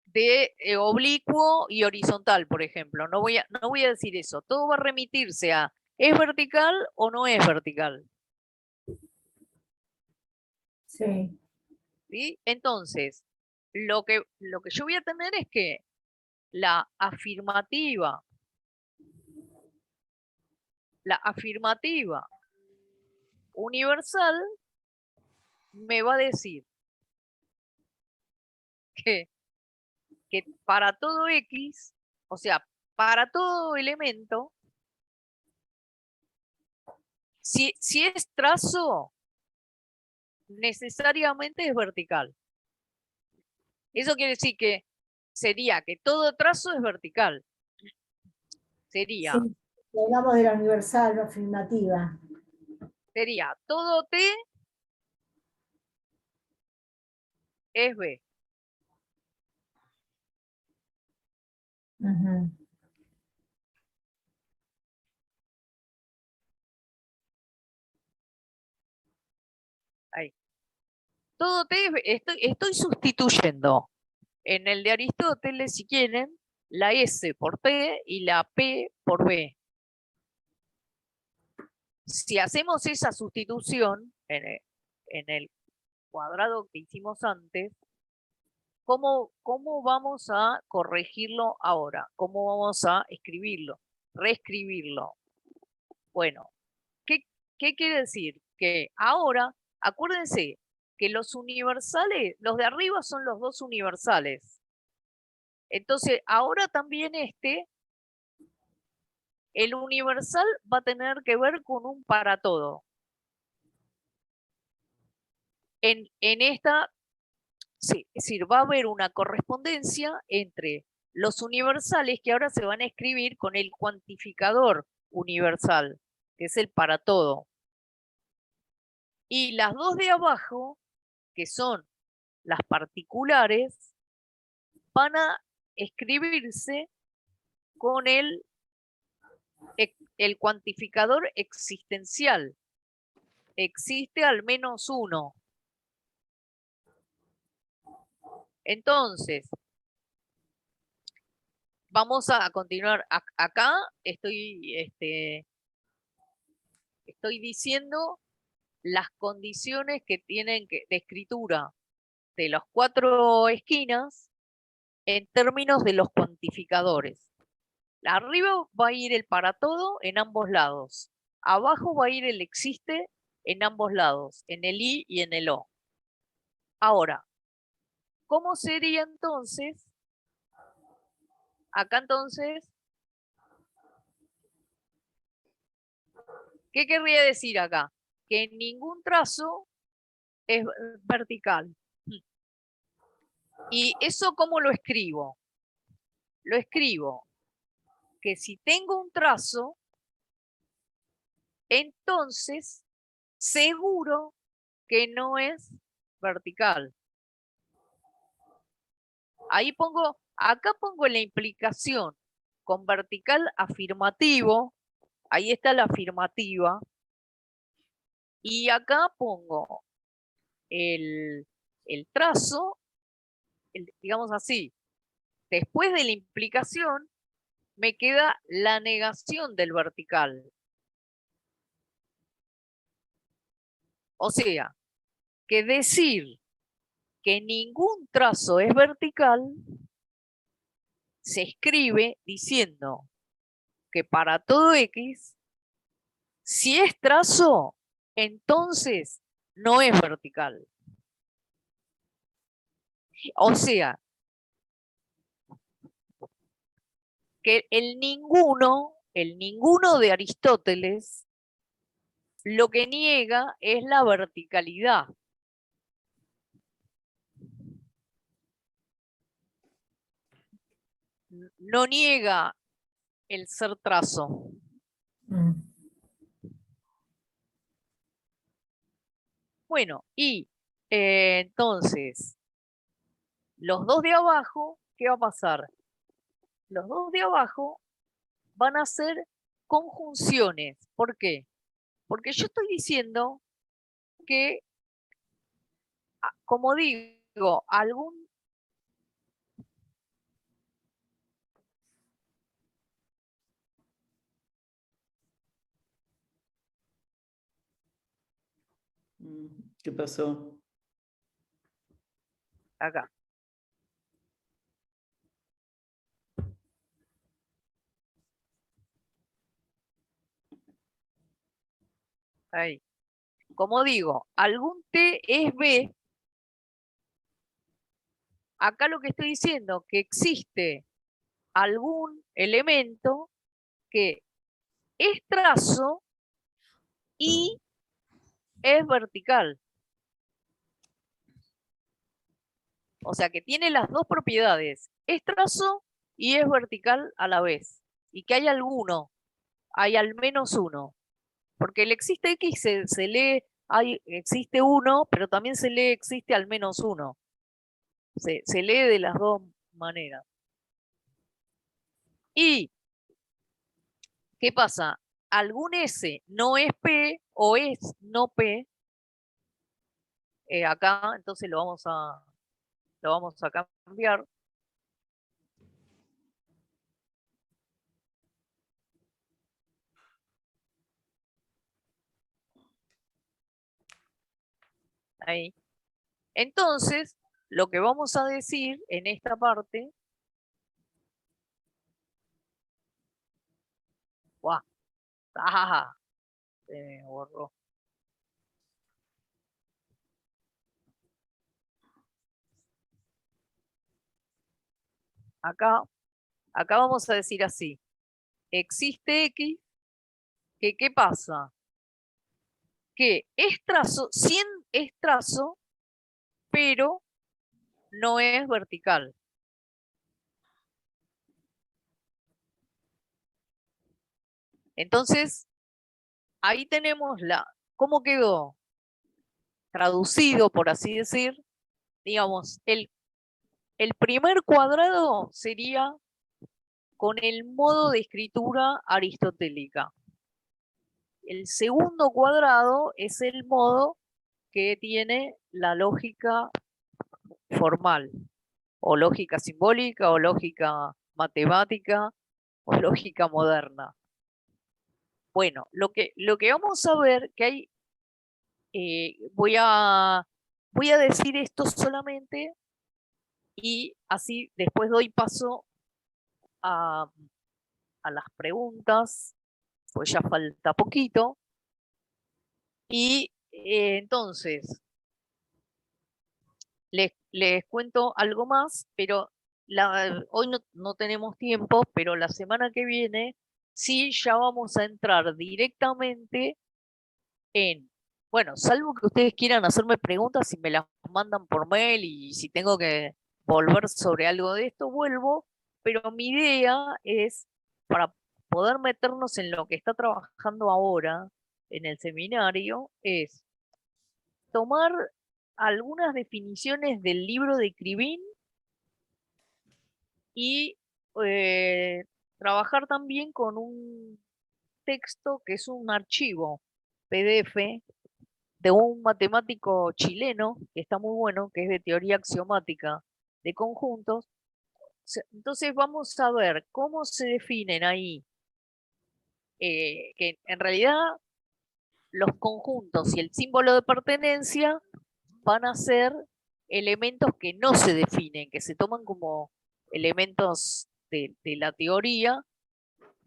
de oblicuo y horizontal, por ejemplo. No voy a decir eso. Todo va a remitirse a ¿es vertical o no es vertical? Sí. ¿Sí? Entonces, lo que yo voy a tener es que la afirmativa universal me va a decir que para todo X, o sea, para todo elemento, si es trazo, necesariamente es vertical. Eso quiere decir que sería que todo trazo es vertical. Sería, Sí, hablamos de la universal afirmativa. sería todo T es B. Ujú. Ahí. Todo T es B. Estoy sustituyendo en el de Aristóteles, si quieren, la S por T y la P por B. Si hacemos esa sustitución en el cuadrado que hicimos antes, ¿Cómo vamos a corregirlo ahora? ¿Cómo vamos a escribirlo? Reescribirlo. Bueno, ¿qué quiere decir? Que ahora, acuérdense que los universales, los de arriba son los dos universales. Entonces, ahora también el universal va a tener que ver con un para todo. En esta, sí, es decir, va a haber una correspondencia entre los universales que ahora se van a escribir con el cuantificador universal, que es el para todo. Y las dos de abajo, que son las particulares, van a escribirse con el cuantificador existencial. Existe al menos uno. Entonces, vamos a continuar. Acá estoy diciendo las condiciones que tienen de escritura de las 4 esquinas en términos de los cuantificadores. Arriba va a ir el para todo en ambos lados. Abajo va a ir el existe en ambos lados, en el I y en el O. Ahora, ¿cómo sería entonces? Acá entonces, ¿qué querría decir acá? Que ningún trazo es vertical. ¿Y eso cómo lo escribo? Lo escribo que si tengo un trazo, entonces seguro que no es vertical. Acá pongo la implicación con vertical afirmativo, ahí está la afirmativa, y acá pongo el trazo, digamos así, después de la implicación me queda la negación del vertical. O sea, que decir que ningún trazo es vertical se escribe diciendo que para todo X, si es trazo, entonces no es vertical. O sea, que el ninguno de Aristóteles lo que niega es la verticalidad. No niega el ser trazo. Bueno, y entonces, los dos de abajo, ¿qué va a pasar? Los dos de abajo van a ser conjunciones. ¿Por qué? Porque yo estoy diciendo que, como digo, ¿Qué pasó? acá. Ahí. Como digo, algún T es B. Acá lo que estoy diciendo, que existe algún elemento que es trazo y es vertical. O sea, que tiene las dos propiedades. Es trazo y es vertical a la vez. Y que hay alguno, hay al menos uno. Porque el existe X se lee, existe uno, pero también se lee existe al menos uno. Se lee de las dos maneras. ¿Y qué pasa? Algún S no es P o es no P. Acá, entonces lo vamos a cambiar. Ahí. Entonces, lo que vamos a decir en esta parte, ¡guau! ¡Ah! Se me borró. Acá vamos a decir así. Existe X, que ¿qué pasa? Que es trazo, 100 es trazo, pero no es vertical. Entonces, ahí tenemos cómo quedó traducido, por así decir, digamos, el primer cuadrado sería con el modo de escritura aristotélica. El segundo cuadrado es el modo que tiene la lógica formal, o lógica simbólica, o lógica matemática, o lógica moderna. Bueno, lo que vamos a ver que hay, voy a decir esto solamente y así después doy paso a las preguntas, pues ya falta poquito. Y entonces, les cuento algo más, pero hoy no tenemos tiempo, pero la semana que viene sí ya vamos a entrar directamente en, bueno, salvo que ustedes quieran hacerme preguntas, si me las mandan por mail y si tengo que volver sobre algo de esto, vuelvo, pero mi idea es, para poder meternos en lo que está trabajando ahora en el seminario, es tomar algunas definiciones del libro de Cribin y trabajar también con un texto que es un archivo PDF de un matemático chileno, que está muy bueno, que es de teoría axiomática de conjuntos. Entonces vamos a ver cómo se definen ahí, que en realidad los conjuntos y el símbolo de pertenencia van a ser elementos que no se definen, que se toman como elementos de la teoría.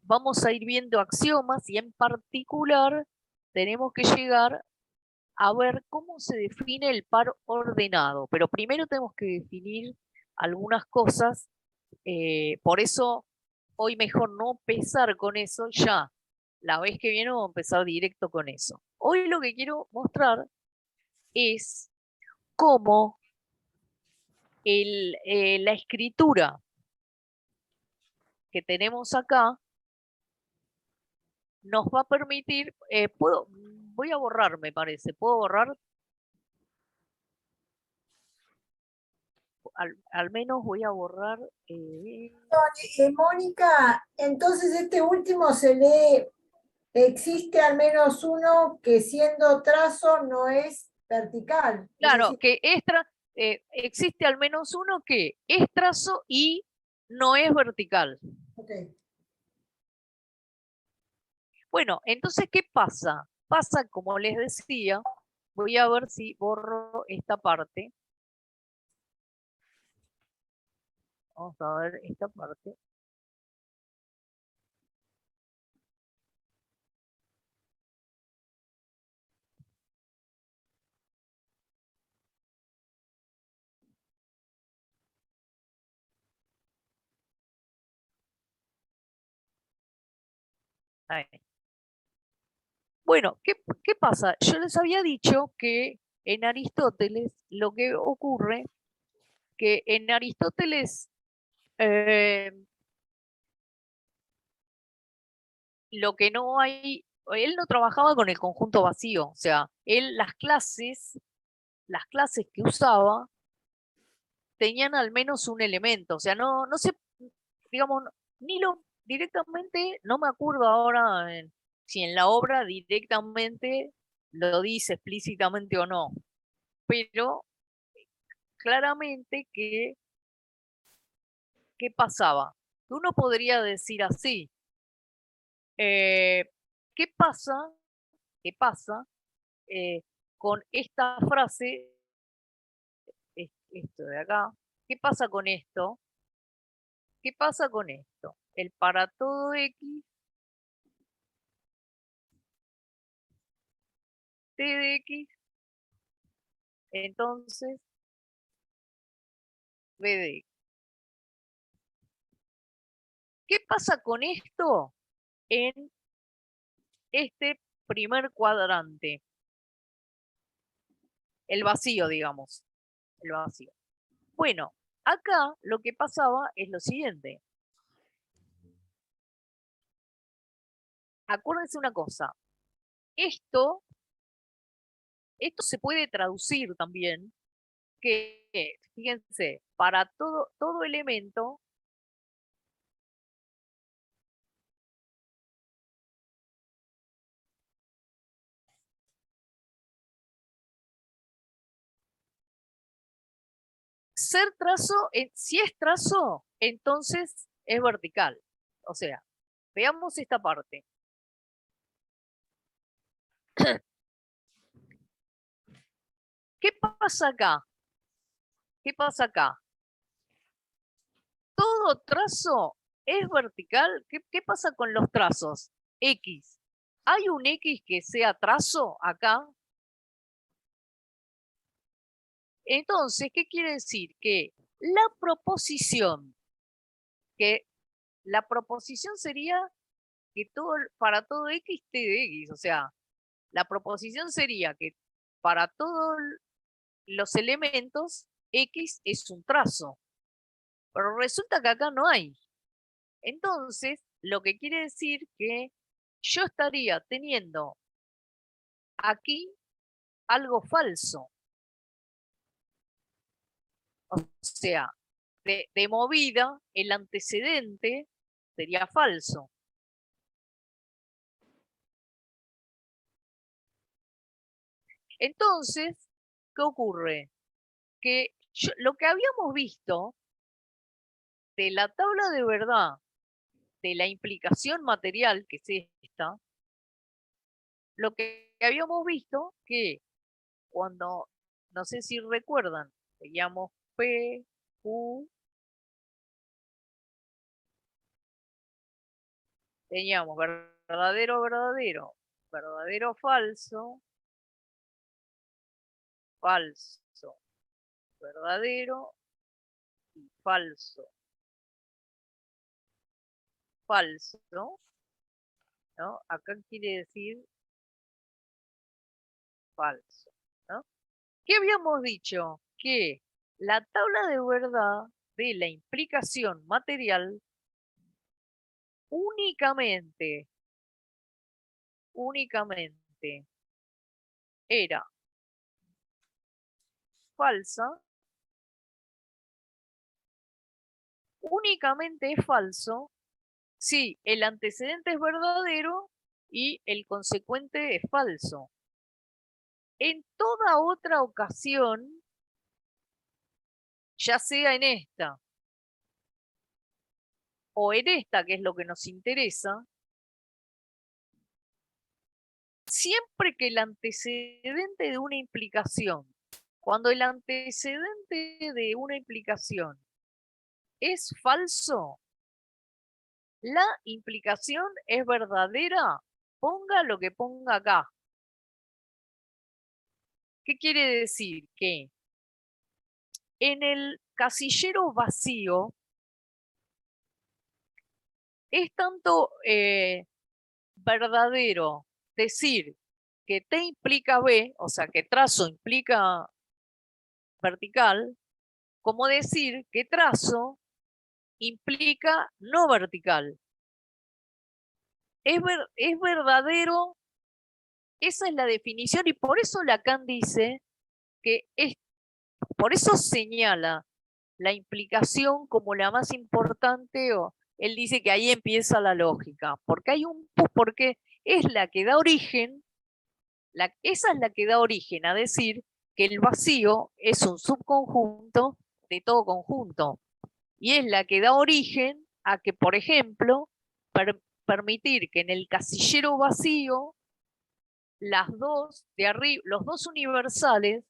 Vamos a ir viendo axiomas y en particular tenemos que llegar a ver cómo se define el par ordenado. Pero primero tenemos que definir algunas cosas, por eso hoy mejor no empezar con eso ya. La vez que viene vamos a empezar directo con eso. Hoy lo que quiero mostrar es cómo la escritura que tenemos acá nos va a permitir, voy a borrar, me parece, puedo borrar, al menos voy a borrar. Mónica, entonces este último se lee, existe al menos uno que siendo trazo no es vertical. Claro, Es decir, que existe al menos uno que es trazo y no es vertical. okay. Bueno, entonces, ¿qué pasa? Pasa, como les decía, voy a ver si borro esta parte. Vamos a ver esta parte. Ahí. Bueno, ¿qué pasa? Yo les había dicho que en Aristóteles lo que ocurre, que en Aristóteles lo que no hay, él no trabajaba con el conjunto vacío, o sea, él las clases que usaba tenían al menos un elemento, o sea, no sé, digamos, ni lo directamente, no me acuerdo ahora si en la obra directamente lo dice explícitamente o no, pero claramente que, ¿qué pasaba? Que uno podría decir así, ¿qué pasa? ¿Qué pasa con esta frase esto de acá. ¿Qué pasa con esto? ¿Qué pasa con esto? El para todo X, T de X, entonces B de X. ¿Qué pasa con esto en este primer cuadrante? El vacío, digamos. El vacío. Bueno, acá lo que pasaba es lo siguiente. Acuérdense una cosa. Esto se puede traducir también, que, fíjense, para todo elemento, ser trazo, si es trazo, entonces es vertical. O sea, veamos esta parte. ¿Qué pasa acá? ¿Qué pasa acá? Todo trazo es vertical. ¿Qué pasa con los trazos? X. ¿Hay un X que sea trazo acá? Entonces, ¿qué quiere decir? Que la proposición sería que para todo X, T de X. O sea, la proposición sería que para todos los elementos, X es un trazo. Pero resulta que acá no hay. Entonces, lo que quiere decir que yo estaría teniendo aquí algo falso. O sea, de movida, el antecedente sería falso. Entonces, ¿qué ocurre? Que lo que habíamos visto de la tabla de verdad de la implicación material, que es esta, lo que habíamos visto que cuando, no sé si recuerdan, teníamos P, Q, teníamos verdadero, verdadero, verdadero, falso, falso, verdadero y falso, falso, ¿no? Acá quiere decir falso, ¿no? ¿Qué habíamos dicho? Que la tabla de verdad de la implicación material únicamente era falsa, únicamente es falso si el antecedente es verdadero y el consecuente es falso. En toda otra ocasión, ya sea en esta o en esta, que es lo que nos interesa, siempre que el antecedente de una implicación, cuando el antecedente de una implicación es falso, la implicación es verdadera, ponga lo que ponga acá. ¿Qué quiere decir? Que en el casillero vacío es tanto verdadero decir que T implica B, o sea, que trazo implica vertical, como decir que trazo implica no vertical. Es verdadero, esa es la definición, y por eso Lacan dice que por eso señala la implicación como la más importante, o él dice que ahí empieza la lógica, porque porque es la que da origen, esa es la que da origen a decir que el vacío es un subconjunto de todo conjunto, y es la que da origen a que, por ejemplo, permitir que en el casillero vacío los dos universales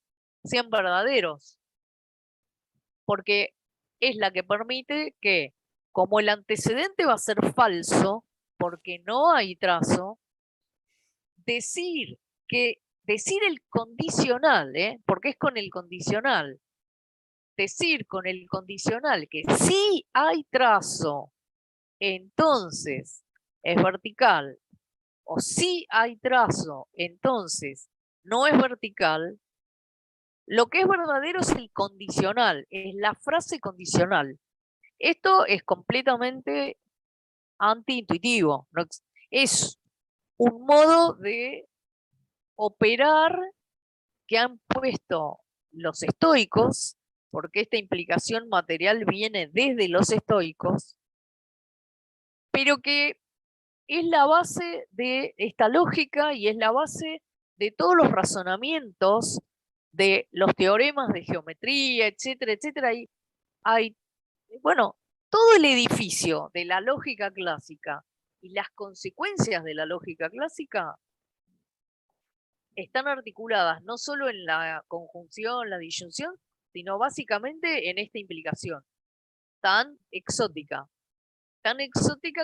sean verdaderos. porque es la que permite que, como el antecedente va a ser falso, porque no hay trazo, decir el condicional, porque es con el condicional, decir con el condicional que sí hay trazo, entonces es vertical, o sí hay trazo, entonces no es vertical. Lo que es verdadero es el condicional, es la frase condicional. Esto es completamente antiintuitivo, ¿no? Es un modo de operar que han puesto los estoicos, porque esta implicación material viene desde los estoicos, pero que es la base de esta lógica y es la base de todos los razonamientos de los teoremas de geometría, etcétera, etcétera. Hay, bueno, todo el edificio de la lógica clásica y las consecuencias de la lógica clásica están articuladas no solo en la conjunción, la disyunción, sino básicamente en esta implicación tan exótica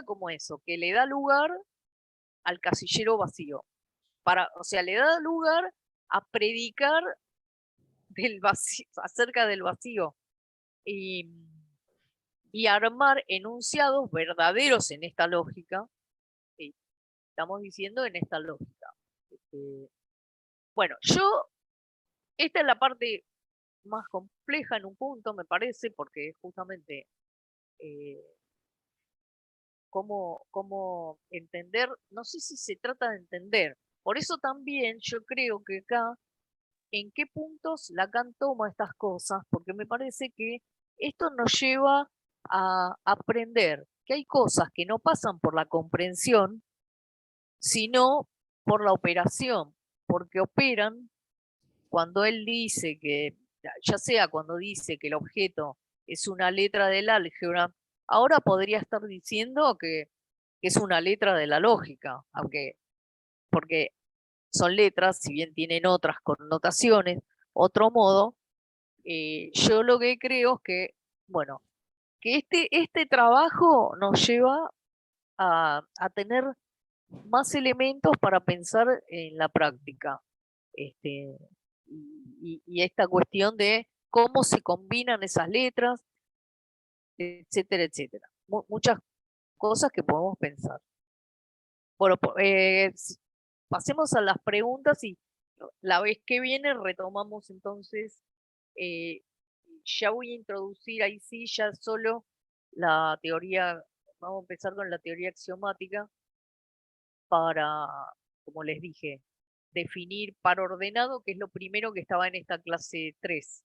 como eso, que le da lugar al casillero vacío. O sea, le da lugar a predicar del vacío, acerca del vacío y armar enunciados verdaderos en esta lógica. Estamos diciendo en esta lógica. Bueno, esta es la parte más compleja en un punto, me parece, porque justamente cómo entender, no sé si se trata de entender. Por eso también yo creo que acá, en qué puntos Lacan toma estas cosas, porque me parece que esto nos lleva a aprender que hay cosas que no pasan por la comprensión, sino por la operación, porque operan cuando él dice que, ya sea cuando dice que el objeto es una letra del álgebra, ahora podría estar diciendo que es una letra de la lógica, porque son letras, si bien tienen otras connotaciones, otro modo, yo lo que creo es que, bueno, que este trabajo nos lleva a tener más elementos para pensar en la práctica. Y esta cuestión de cómo se combinan esas letras, etcétera, etcétera. Muchas cosas que podemos pensar. Bueno, pasemos a las preguntas y la vez que viene retomamos entonces, ya voy a introducir ahí sí ya solo la teoría, vamos a empezar con la teoría axiomática para, como les dije, definir par ordenado, que es lo primero que estaba en esta clase 3.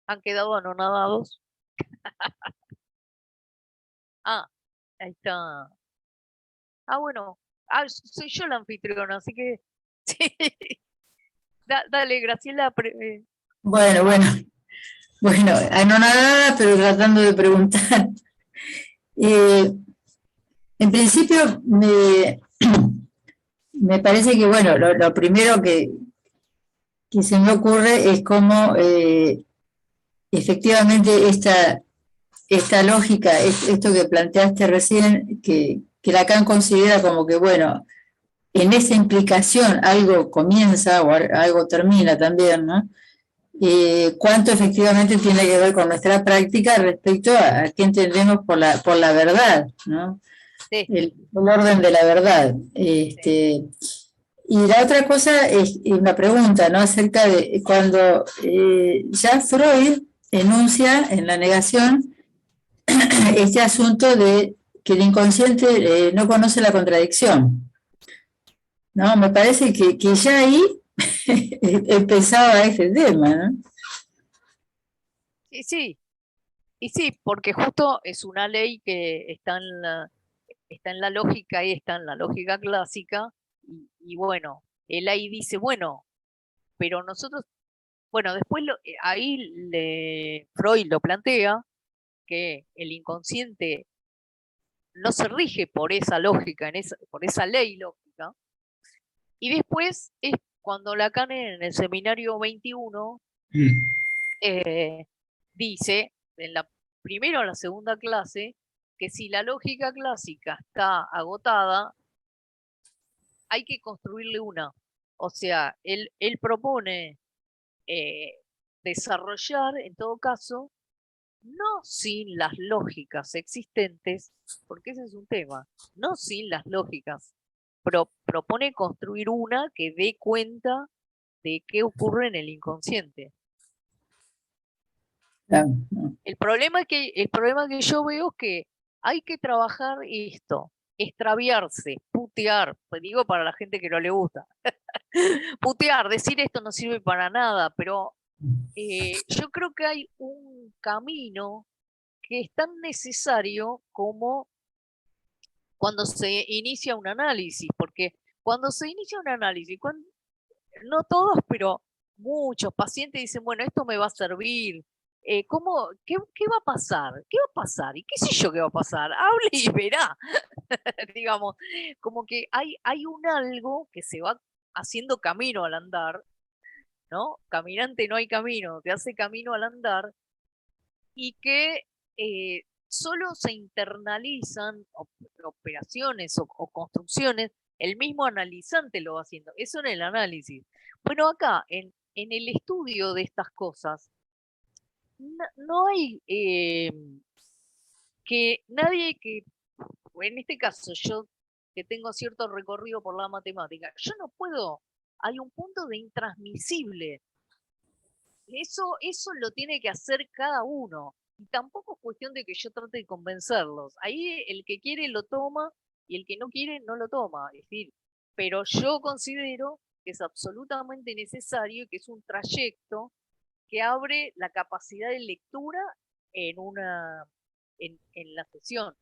Han quedado anonadados. Ah, ahí está. Ah, bueno. Ah, soy yo la anfitriona, así que sí. Dale, Graciela. Bueno, anonadada, pero tratando de preguntar. En principio, me parece que, bueno, lo primero que se me ocurre es cómo efectivamente esta lógica, esto que planteaste recién, que Lacan considera como que, bueno, en esa implicación algo comienza o algo termina también, ¿no? Cuánto efectivamente tiene que ver con nuestra práctica respecto a qué entendemos por la verdad, ¿no? Sí. El orden de la verdad. Y la otra cosa es una pregunta, ¿no? Acerca de cuando ya Freud enuncia en la negación este asunto de que el inconsciente no conoce la contradicción, ¿no? Me parece que ya ahí empezaba este tema, ¿no? Sí, y sí, porque justo es una ley que está en la lógica y está en la lógica clásica, y bueno, él ahí dice, bueno, pero nosotros Bueno, después Freud lo plantea, que el inconsciente no se rige por esa lógica, por esa ley lógica. Y después es cuando Lacan en el seminario 21 dice, primero en la segunda clase, que si la lógica clásica está agotada, hay que construirle una. O sea, él propone desarrollar, en todo caso, no sin las lógicas existentes, porque ese es un tema, no sin las lógicas, pero propone construir una que dé cuenta de qué ocurre en el inconsciente. El problema que yo veo es que hay que trabajar esto, extraviarse, putear, pues digo para la gente que no le gusta, putear, decir esto no sirve para nada, pero yo creo que hay un camino que es tan necesario como cuando se inicia un análisis, porque cuando se inicia un análisis, no todos, pero muchos pacientes dicen, bueno, esto me va a servir. ¿Qué va a pasar? ¿Qué va a pasar? ¿Y qué sé yo qué va a pasar? Hable y verá. Digamos, como que hay un algo que se va haciendo camino al andar, ¿no? Caminante no hay camino, te hace camino al andar, y que solo se internalizan operaciones o construcciones, el mismo analizante lo va haciendo, eso en el análisis. Bueno, acá, en el estudio de estas cosas, no hay que nadie que, en este caso, yo que tengo cierto recorrido por la matemática, yo no puedo, hay un punto de intransmisible. Eso lo tiene que hacer cada uno. Y tampoco es cuestión de que yo trate de convencerlos. Ahí el que quiere lo toma y el que no quiere no lo toma. Es decir, pero yo considero que es absolutamente necesario, que es un trayecto que abre la capacidad de lectura en la sesión.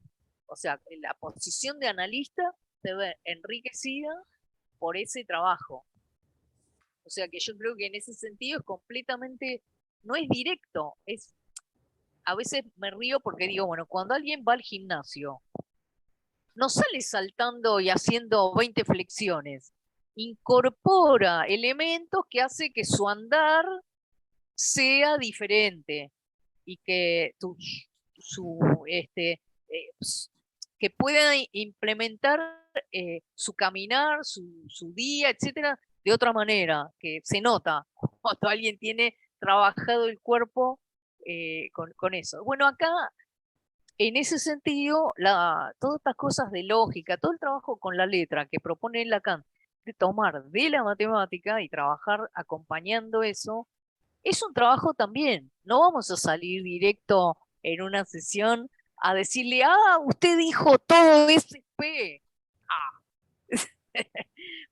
O sea, la posición de analista se ve enriquecida por ese trabajo. O sea que yo creo que en ese sentido es completamente, no es directo, a veces me río porque digo, bueno, cuando alguien va al gimnasio, no sale saltando y haciendo 20 flexiones, incorpora elementos que hace que su andar sea diferente y que que pueda implementar su caminar, su día, etcétera, de otra manera, que se nota cuando alguien tiene trabajado el cuerpo con eso. Bueno, acá, en ese sentido, todas estas cosas de lógica, todo el trabajo con la letra que propone Lacan, de tomar de la matemática y trabajar acompañando eso, es un trabajo también. No vamos a salir directo en una sesión a decirle, usted dijo todo SP.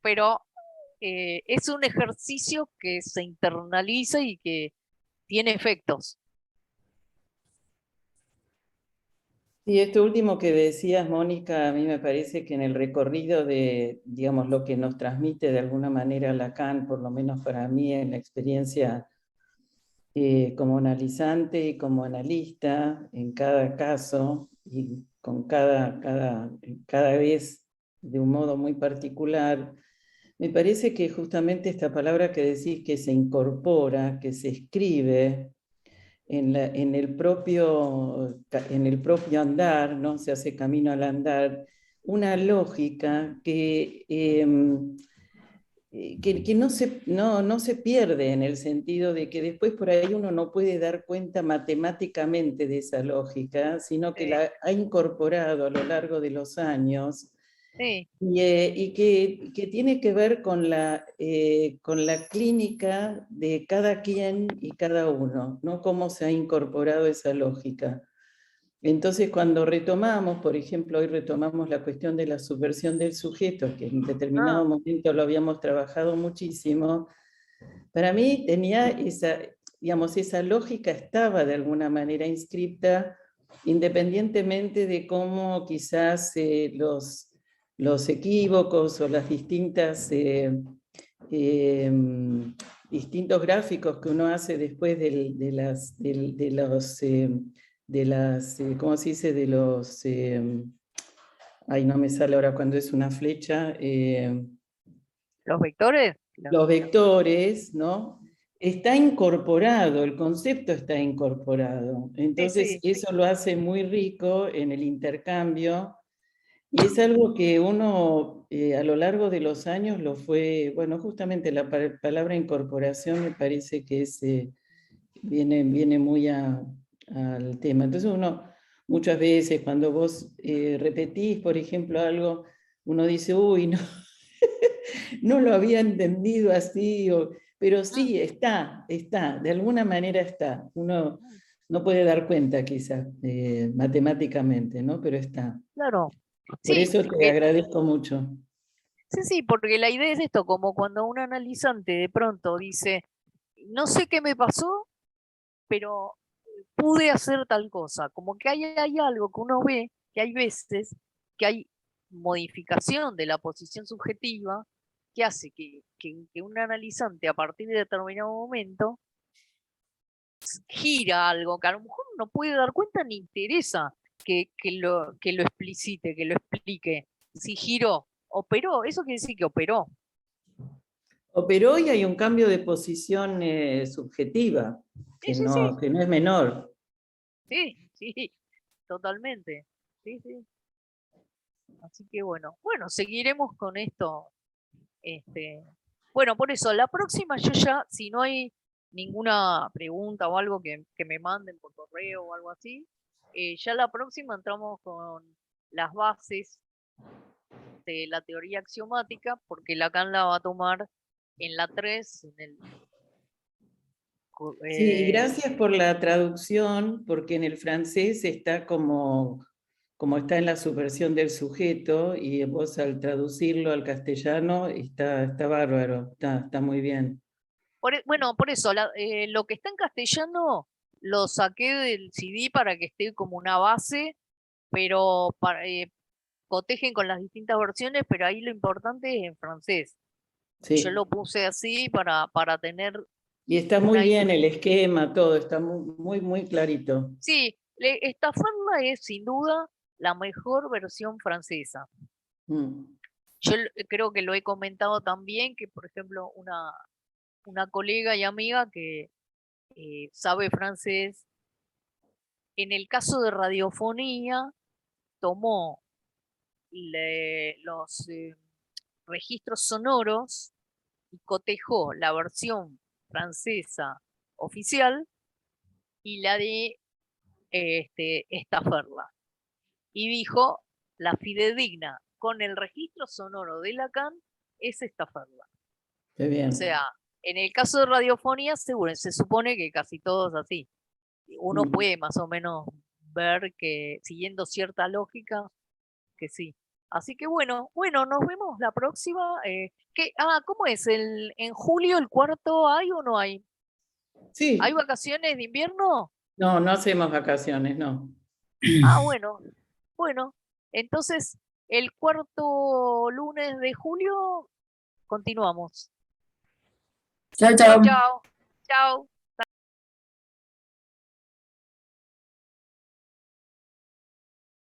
Pero es un ejercicio que se internaliza y que tiene efectos. Y esto último que decías, Mónica, a mí me parece que en el recorrido de, digamos, lo que nos transmite de alguna manera Lacan, por lo menos para mí en la experiencia como analizante y como analista, en cada caso y con cada vez de un modo muy particular, me parece que justamente esta palabra que decís, que se incorpora, que se escribe en el propio andar, ¿no? Se hace camino al andar, una lógica que no se pierde, en el sentido de que después por ahí uno no puede dar cuenta matemáticamente de esa lógica, sino que la ha incorporado a lo largo de los años. Sí. Y que tiene que ver con la clínica de cada quien y cada uno, ¿no? Cómo se ha incorporado esa lógica. Entonces, cuando retomamos, por ejemplo, hoy retomamos la cuestión de la subversión del sujeto, que en determinado momento lo habíamos trabajado muchísimo, para mí tenía esa lógica estaba de alguna manera inscripta, independientemente de cómo quizás los equívocos o las distintas distintos gráficos que uno hace después ¿cómo se dice? Ay, no me sale ahora cuando es una flecha, ¿Los vectores? los vectores, ¿no? Está incorporado, el concepto está incorporado. Entonces, sí. eso lo hace muy rico en el intercambio. Y es algo que uno a lo largo de los años lo fue, bueno, justamente la palabra incorporación me parece que viene muy al tema. Entonces uno muchas veces cuando vos repetís, por ejemplo, algo, uno dice, uy, no, no lo había entendido así, pero sí, está, de alguna manera está. Uno no puede dar cuenta quizás matemáticamente, ¿no? Pero está. Claro. Por Sí, eso te agradezco mucho. sí, porque la idea es esto, como cuando un analizante de pronto dice, no sé qué me pasó, pero pude hacer tal cosa. Como que hay algo que uno ve, que hay veces que hay modificación de la posición subjetiva que hace que un analizante a partir de determinado momento gira algo que a lo mejor no puede dar cuenta ni interesa que lo explicite, que lo explique. Si giró, operó, eso quiere decir que operó. Operó y hay un cambio de posición subjetiva, Sí, sí, que no es menor. sí, sí, totalmente. Sí, sí. Así que bueno, seguiremos con esto. Bueno, por eso, la próxima yo ya, si no hay ninguna pregunta o algo que me manden por correo o algo así, ya la próxima entramos con las bases de la teoría axiomática, porque Lacan la va a tomar en la 3, Sí, gracias por la traducción, porque en el francés está como está en la subversión del sujeto, y vos al traducirlo al castellano está bárbaro, está muy bien. bueno, por eso, lo que está en castellano lo saqué del CD para que esté como una base, pero cotejen con las distintas versiones, pero ahí lo importante es en francés. Yo Sí. lo puse así para tener Y está muy una... bien el esquema, todo, está muy clarito. Sí, Estafarla es sin duda la mejor versión francesa. Mm. Yo creo que lo he comentado también, que por ejemplo una colega y amiga que sabe francés, en el caso de radiofonía, tomó los registros sonoros y cotejó la versión francesa oficial y la de Estaferla. Y dijo, la fidedigna con el registro sonoro de Lacan es Estaferla. Qué bien. O sea, en el caso de radiofonía, seguro, se supone que casi todos así. Uno puede más o menos ver que, siguiendo cierta lógica, que sí. Así que bueno, nos vemos la próxima. ¿Cómo es? ¿En julio el cuarto hay o no hay? Sí. ¿Hay vacaciones de invierno? No, no hacemos vacaciones, no. Ah, bueno, entonces el cuarto lunes de julio continuamos. Chao, Chau, chao. chau. Chau.